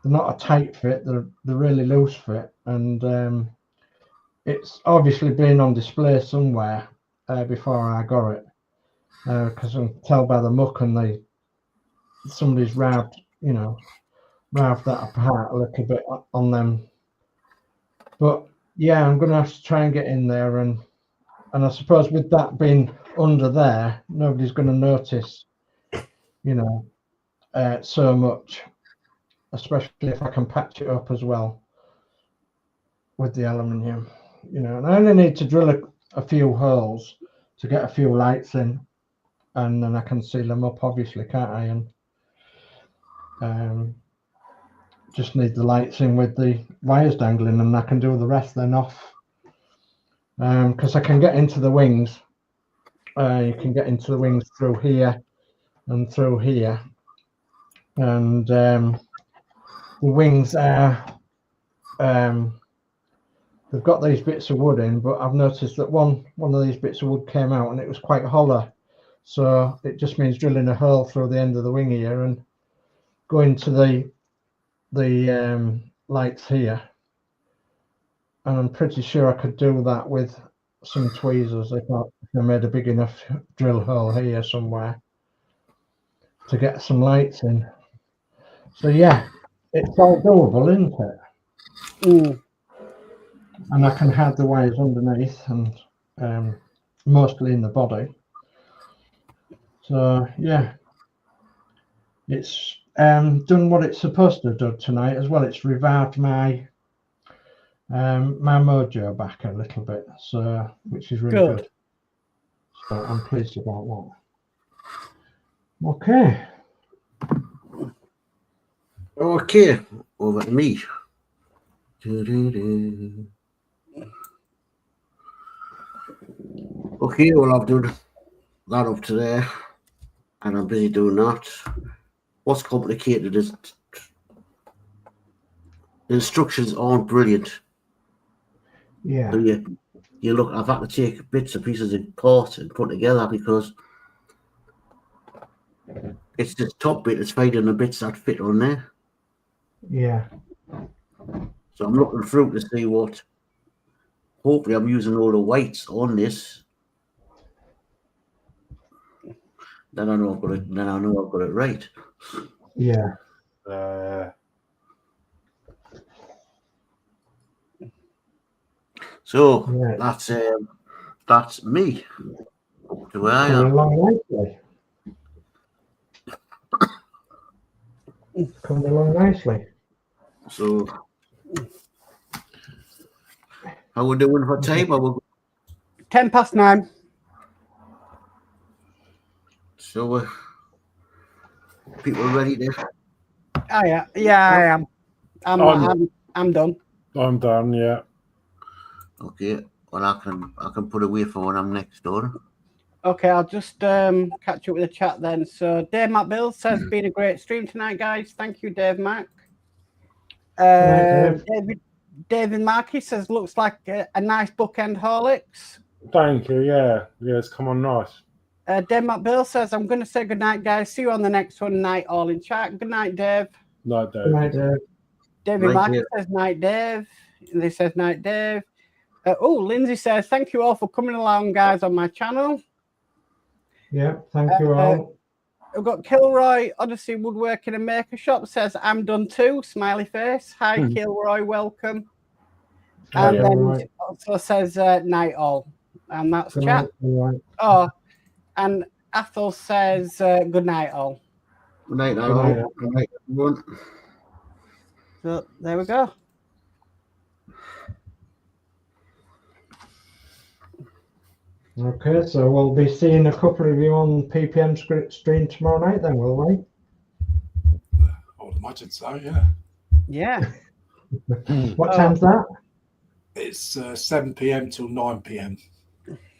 they're not a tight fit, they're really loose fit, and it's obviously been on display somewhere before I got it, because I can tell by the muck, and somebody's raved that apart a little bit on them. But yeah, I'm gonna have to try and get in there, and I suppose with that being under there, nobody's gonna notice, so much, especially if I can patch it up as well with the aluminium, and I only need to drill a few holes to get a few lights in, and then I can seal them up, obviously, can't I? And just need the lights in with the wires dangling, and I can do the rest then off, because I can get into the wings. You can get into the wings through here and through here, and the wings are they've got these bits of wood in, but I've noticed that one of these bits of wood came out and it was quite hollow, so it just means drilling a hole through the end of the wing here and going to the lights here, and I'm pretty sure I could do that with some tweezers if I made a big enough drill hole here somewhere to get some lights in. So yeah, it's all doable, isn't it? Mm. And I can have the wires underneath and mostly in the body. So yeah, it's done what it's supposed to do tonight as well. It's revived my my mojo back a little bit, so which is really good. So I'm pleased about that. Okay. Okay, over to me. Doo-doo-doo. Okay, well, I've done that up to there, and I'm busy doing that. What's complicated is the instructions aren't brilliant. Yeah. So you look, I've had to take bits and pieces apart and put together because it's the top bit that's finding the bits that fit on there. Yeah. So I'm looking through to see what. Hopefully, I'm using all the whites on this. Then I know I've got it. Then I know I've got it right. Yeah. So Yeah. that's me. To where I Coming am. along nicely. Coming along nicely. So how we doing for time? 9:10. So people ready to? Oh yeah, I am. I'm done. I'm done. Yeah. Okay. Well, I can put away for when I'm next door. Okay, I'll just catch up with the chat then. So Dave Mac Bill says been a great stream tonight, guys. Thank you, Dave Mac. David Markey says looks like a nice bookend Horlicks. Thank you. Yeah. It's come on nice. Dave Mac Bill says I'm going to say good night, guys. See you on the next one. Night all in chat. Good night, Dave. Night, Dave. Good night, Dave. David Markey says night, Dave. They says night, Dave. Lindsay says thank you all for coming along, guys, on my channel. Yeah, thank you all. We've got Kilroy, Odyssey Woodworking and Maker Shop says, I'm done too. Smiley face. Hi, Kilroy. Welcome. And then also says, night all. And that's chat. Right. Oh, and Athol says, good night all. Good night, Good night. all. Good night, everyone. So there we go. Okay, so we'll be seeing a couple of you on PPM stream tomorrow night then, will we? I would imagine so, yeah. Yeah. What time's that? It's 7 p.m. till 9 p.m.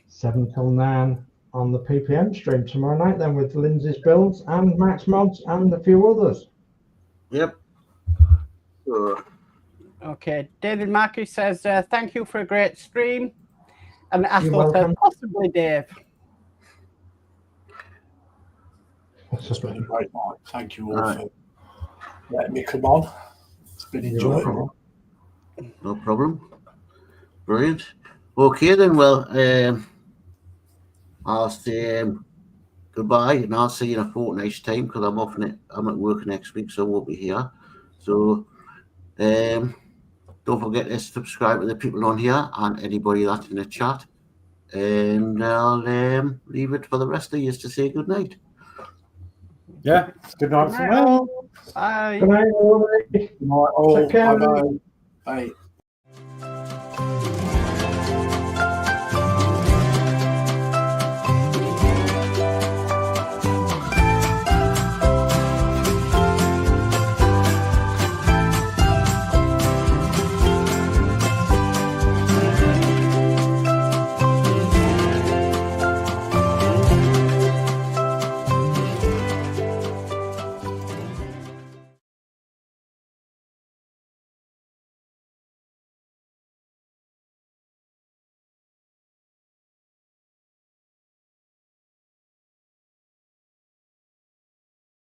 7 till 9 on the PPM stream tomorrow night then with Lindsay's Builds and Max Mods and a few others. Yep. Okay. David Markey says, thank you for a great stream. And Athol says, welcome. possibly Dave. It's been a great night. Thank you all for letting me come on. It's been enjoyable. No problem. Brilliant. Okay then, well, I'll say goodbye and I'll see you in a fortnight's time because I'm at work next week, so I won't be here. So don't forget to subscribe to the people on here and anybody that's in the chat. And I'll leave it for the rest of you to say good night. Yeah, good night for me. Bye. Good night, everybody. Good night all. Take care. Bye-bye. Bye.